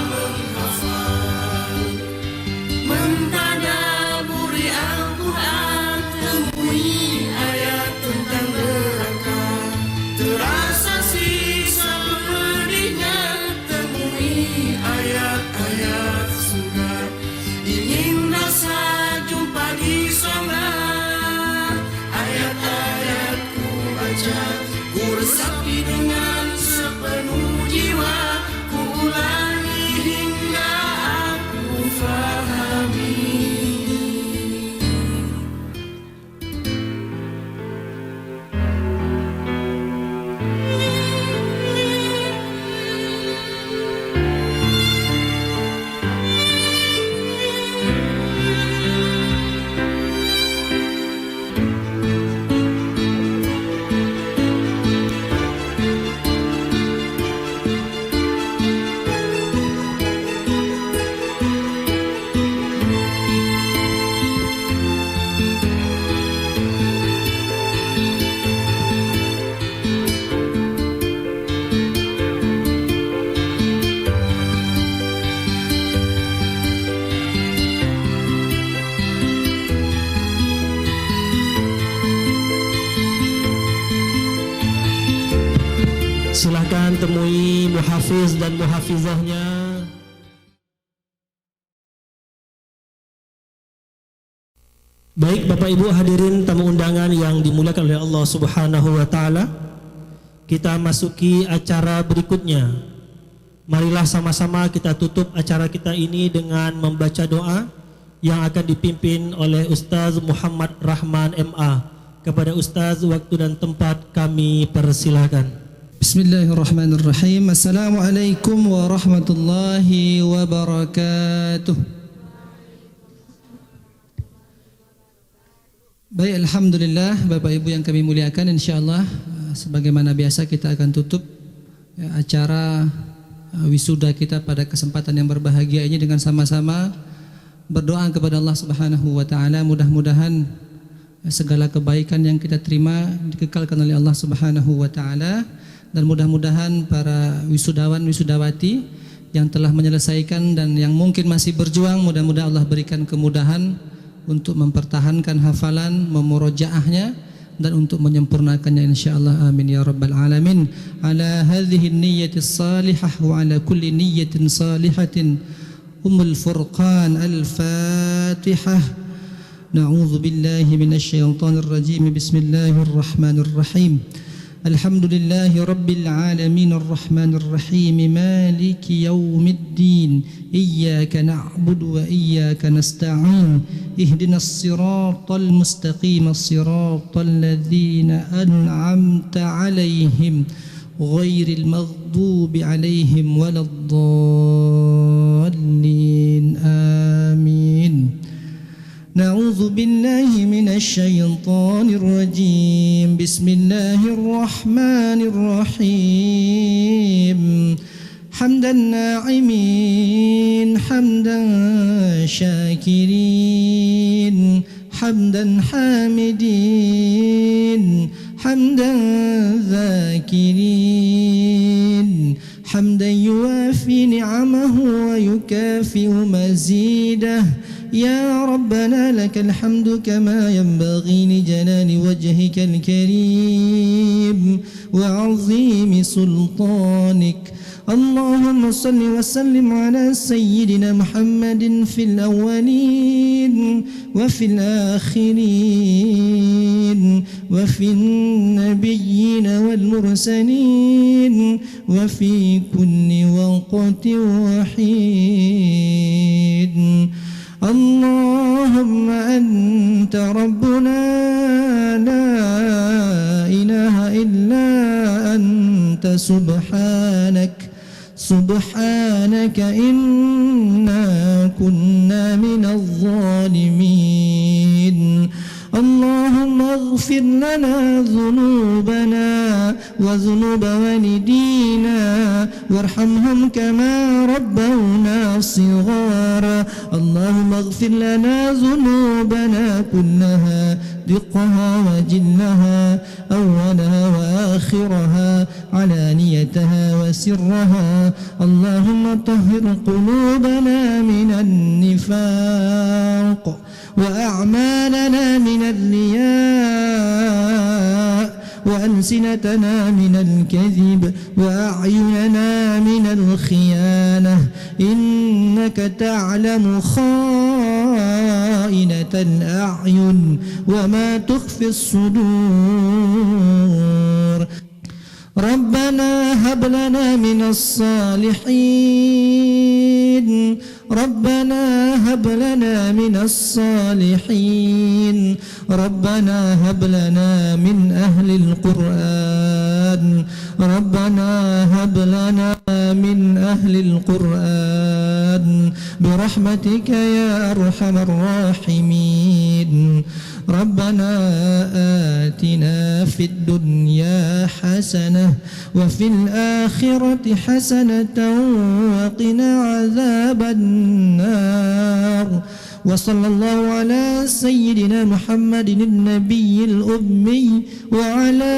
menghafal, mentadaburi Al-Quran, temui ayat tentang neraka, terasa sisa pedihnya, temui ayat-ayat surga, ingin rasa jumpa di sana, ayat-ayat ku baca, ku resapi dengan sepenuh jiwa, ku ulangi hingga aku fahami. Silahkan temui muhafiz dan muhafizahnya. Baik Bapak Ibu hadirin tamu undangan yang dimuliakan oleh Allah Subhanahu wa taala, kita masuki acara berikutnya. Marilah sama-sama kita tutup acara kita ini dengan membaca doa yang akan dipimpin oleh Ustaz Muhammad Rahman MA. Kepada Ustaz, waktu dan tempat kami persilahkan. Bismillahirrahmanirrahim. Assalamualaikum warahmatullahi wabarakatuh. Baik, alhamdulillah Bapak Ibu yang kami muliakan, insyaallah sebagaimana biasa kita akan tutup acara wisuda kita pada kesempatan yang berbahagia ini dengan sama-sama berdoa kepada Allah Subhanahu wa taala. Mudah-mudahan segala kebaikan yang kita terima dikekalkan oleh Allah Subhanahu wa taala, dan mudah-mudahan para wisudawan wisudawati yang telah menyelesaikan dan yang mungkin masih berjuang, mudah-mudahan Allah berikan kemudahan untuk mempertahankan hafalan, memurojaahnya dan untuk menyempurnakannya insyaallah, amin ya rabbal alamin. Ala hadhihi niyyati salihah wa ala kulli niyyatin salihatin umul furqan. Al-Fatihah. Na'udzu billahi minasy syaithanir rajim. Bismillahirrahmanirrahim. الحمد لله رب العالمين الرحمن الرحيم مالك يوم الدين إياك نعبد وإياك نستعين اهدنا الصراط المستقيم الصراط الذين أنعمت عليهم غير المغضوب عليهم ولا الضالين آمين نعوذ بالله من الشيطان الرجيم بسم الله الرحمن الرحيم حمدا ناعمين حمدا شاكرين حمدا حامدين حمدا ذاكرين حمدا يوافي نعمه ويكافئ مزيده يا ربنا لك الحمد كما ينبغي لجلال وجهك الكريم وعظيم سلطانك اللهم صل وسلم على سيدنا محمد في الأولين وفي الآخرين وفي النبيين والمرسلين وفي كل وقت وحين اللهم أنت ربنا لا إله إلا أنت سبحانك إنا كنا من الظالمين اللهم اغفر لنا ذنوبنا وذنوب والدينا وارحمهم كما ربونا صغارا اللهم اغفر لنا ذنوبنا كلها دقها وجلها أولها وآخرها علانيتها وسرها اللهم طهر قلوبنا من النفاق وأعمالنا من الرياء وألسنتنا من الكذب وأعيننا من الخيانة إنك تعلم خائنة الأعين وما تخفي الصدور ربنا هب لنا من الصالحين ربنا هب لنا من الصالحين ربنا هب لنا من أهل القرآن ربنا هب لنا من أهل القرآن برحمتك يا أرحم الراحمين ربنا آتنا في الدنيا حسنة وفي الآخرة حسنة وقنا عذاب النار وصلى الله على سيدنا محمد النبي الأمي وعلى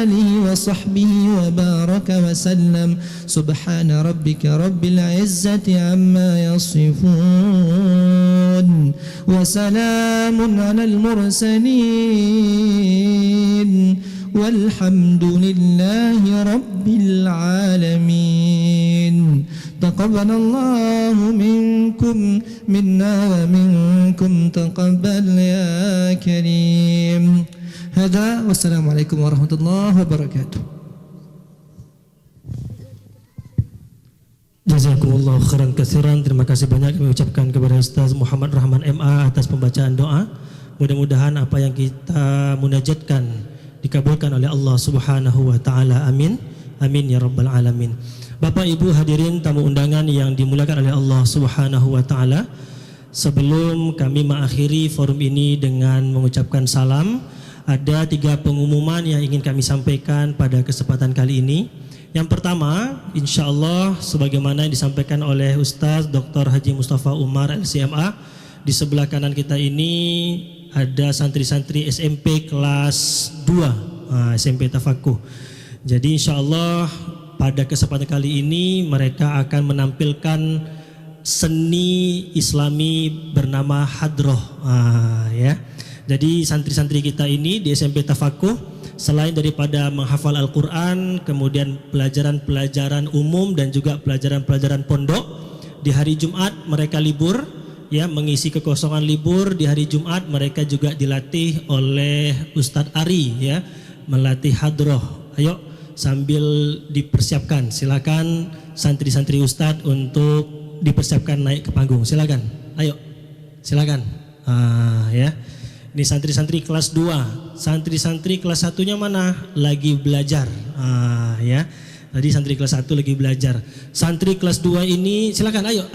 آله وصحبه وبارك وسلم سبحان ربك رب العزة عما يصفون وسلام على المرسلين والحمد لله رب العالمين تقبل الله منكم منا ومنكم تقبل يا كريم هذا والسلام عليكم ورحمة الله وبركاته. Jazakumullah khairan katsiran. Terima kasih banyak kami ucapkan kepada Ustaz Muhammad Rahman MA atas pembacaan doa. Mudah-mudahan apa yang kita munajatkan dikabulkan oleh Allah Subhanahu wa taala. Amin. Amin ya rabbal alamin. Bapak Ibu hadirin tamu undangan yang dimuliakan oleh Allah Subhanahu wa taala. Sebelum kami mengakhiri forum ini dengan mengucapkan salam, ada 3 pengumuman yang ingin kami sampaikan pada kesempatan kali ini. Yang pertama, insyaallah sebagaimana yang disampaikan oleh Ustaz Dr. Haji Mustafa Umar LCMA, di sebelah kanan kita ini ada santri-santri SMP kelas 2, SMP Tafakuh. Jadi insyaallah pada kesempatan kali ini mereka akan menampilkan seni Islami bernama hadroh, ya. Jadi santri-santri kita ini di SMP Tafakuh selain daripada menghafal Al-Quran, kemudian pelajaran-pelajaran umum dan juga pelajaran-pelajaran pondok, di hari Jumat mereka libur, ya, mengisi kekosongan libur. Di hari Jumat mereka juga dilatih oleh Ustadz Ari, ya, melatih hadroh. Ayo sambil dipersiapkan, silakan santri-santri Ustadz untuk dipersiapkan naik ke panggung. Silakan, ayo, silakan. Ya, ini santri-santri kelas 2, santri-santri kelas 1-nya mana? Lagi belajar. Ya, tadi santri kelas 1 lagi belajar. Santri kelas 2 ini silakan, ayo,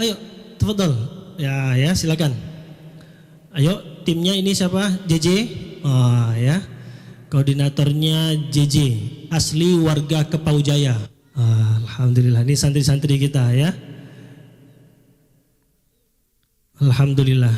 tafadhol. Ya, silakan. Ayo, timnya ini siapa? JJ. Ya. Koordinatornya JJ, asli warga Kepaujaya. Alhamdulillah, ini santri-santri kita ya. Alhamdulillah.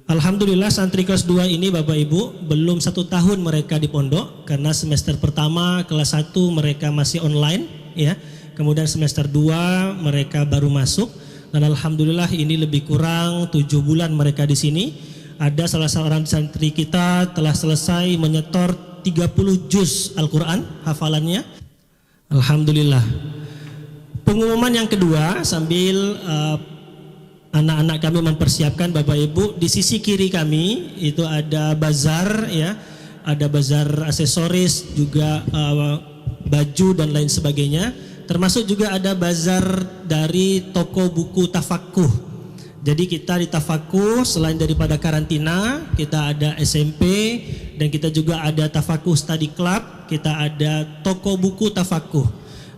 Alhamdulillah santri kelas 2 ini Bapak Ibu belum 1 tahun mereka di pondok, karena semester pertama kelas 1 mereka masih online ya. Kemudian semester 2 mereka baru masuk, dan alhamdulillah ini lebih kurang 7 bulan mereka di sini. Ada salah seorang santri kita telah selesai menyetor 30 juz Al-Quran hafalannya. Alhamdulillah. Pengumuman yang kedua sambil anak-anak kami mempersiapkan, Bapak Ibu, di sisi kiri kami itu ada bazar ya, ada bazar aksesoris juga, baju dan lain sebagainya. Termasuk juga ada bazar dari toko buku Tafakuh. Jadi kita di Tafakuh selain daripada karantina, kita ada SMP dan kita juga ada Tafakuh Study Club, kita ada toko buku Tafakuh.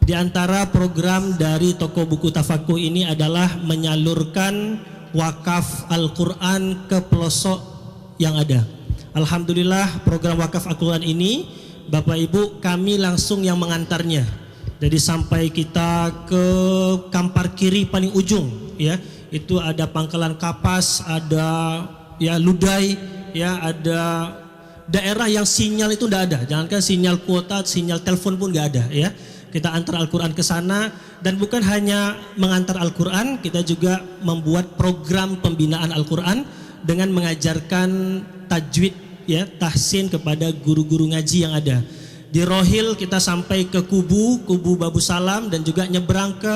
Di antara program dari toko buku Tafakuh ini adalah menyalurkan wakaf Al-Quran ke pelosok yang ada. Alhamdulillah program wakaf Al-Quran ini Bapak Ibu kami langsung yang mengantarnya. Jadi sampai kita ke Kampar Kiri paling ujung ya, itu ada Pangkalan Kapas, ada ya Ludai ya, ada daerah yang sinyal itu tidak ada. Jangankan sinyal kuota, sinyal telepon pun nggak ada ya. Kita antar Al-Quran ke sana, dan bukan hanya mengantar Al-Quran, kita juga membuat program pembinaan Al-Quran dengan mengajarkan tajwid ya, tahsin kepada guru-guru ngaji yang ada. Di Rohil kita sampai ke Kubu Babu Salam, dan juga nyebrang ke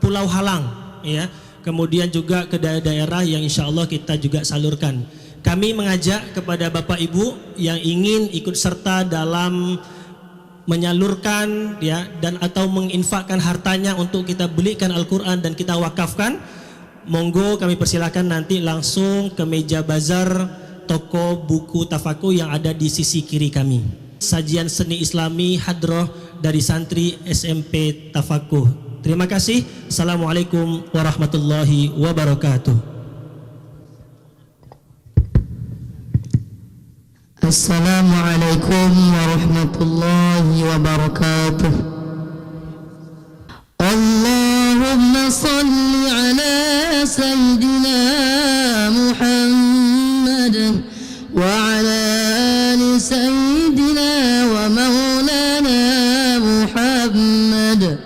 Pulau Halang ya. Kemudian juga ke daerah-daerah yang insya Allah kita juga salurkan. Kami mengajak kepada Bapak Ibu yang ingin ikut serta dalam menyalurkan ya, dan atau menginfakkan hartanya untuk kita belikan Al-Quran dan kita wakafkan, monggo kami persilakan nanti langsung ke meja bazar toko buku Tafakuh yang ada di sisi kiri kami. Sajian seni Islami hadroh dari santri SMP Tafakuh. Terima kasih. Assalamualaikum warahmatullahi wabarakatuh. Assalamualaikum warahmatullahi wabarakatuh. Allahumma salli ala Sayyidina Muhammad wa ala ali Sayyidina wa maulana Muhammad.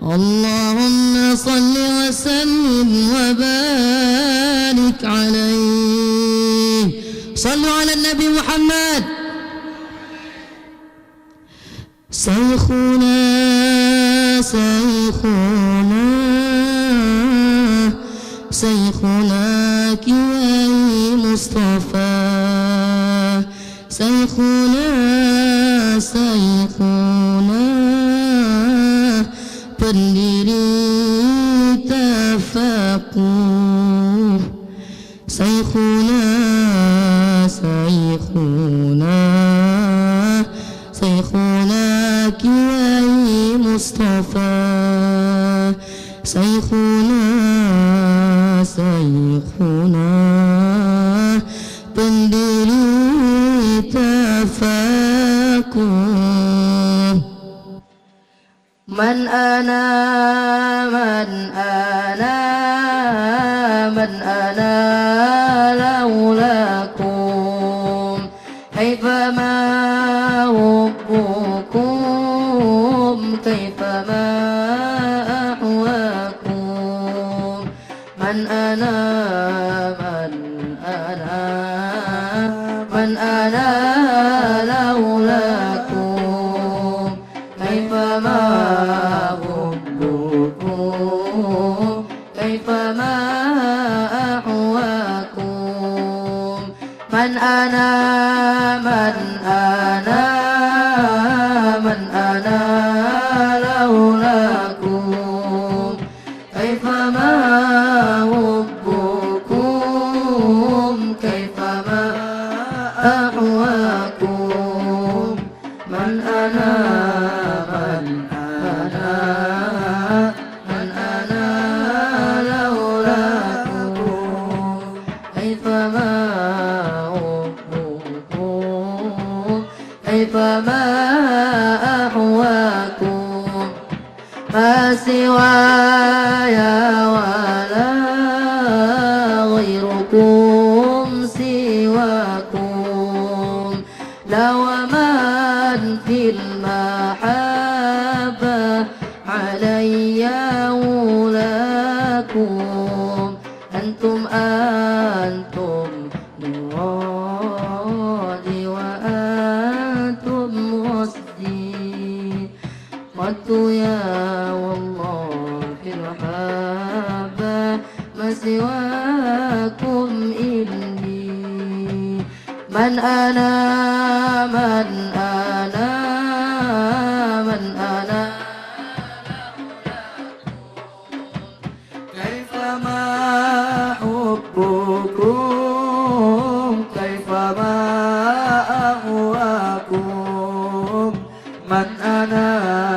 Allahumma salli wa sallim wa barik alaihi. Sallu ala Nabi Muhammad. Saykhuna, Saykhuna, Saykhuna Kiai Mustafa. Saykhuna, Saykhuna, pendiri Tafakuh. Saykhuna, Saykhuna, Saykhuna Kiai Mustafa. Saykhuna, Saykhuna, pendiri Tafakuh. Man ana, man ana, man ana laulakum kaifama hubbukum kaifama ahwakum. Man ana, man ana, man ana laulakum kaifama hubbukum kaifama ahwakum. Man ana, man ana, كيفما أحواكم ما سواي ولا غيركم سواكم لو من في المحبة علي ولاكم أنتم مرادي وأنتم قصدي قدت يا والله في المحبة ما سواكم إني من أنا من أنا من أنا كيفما حبكم كيفما أهواكم من أنا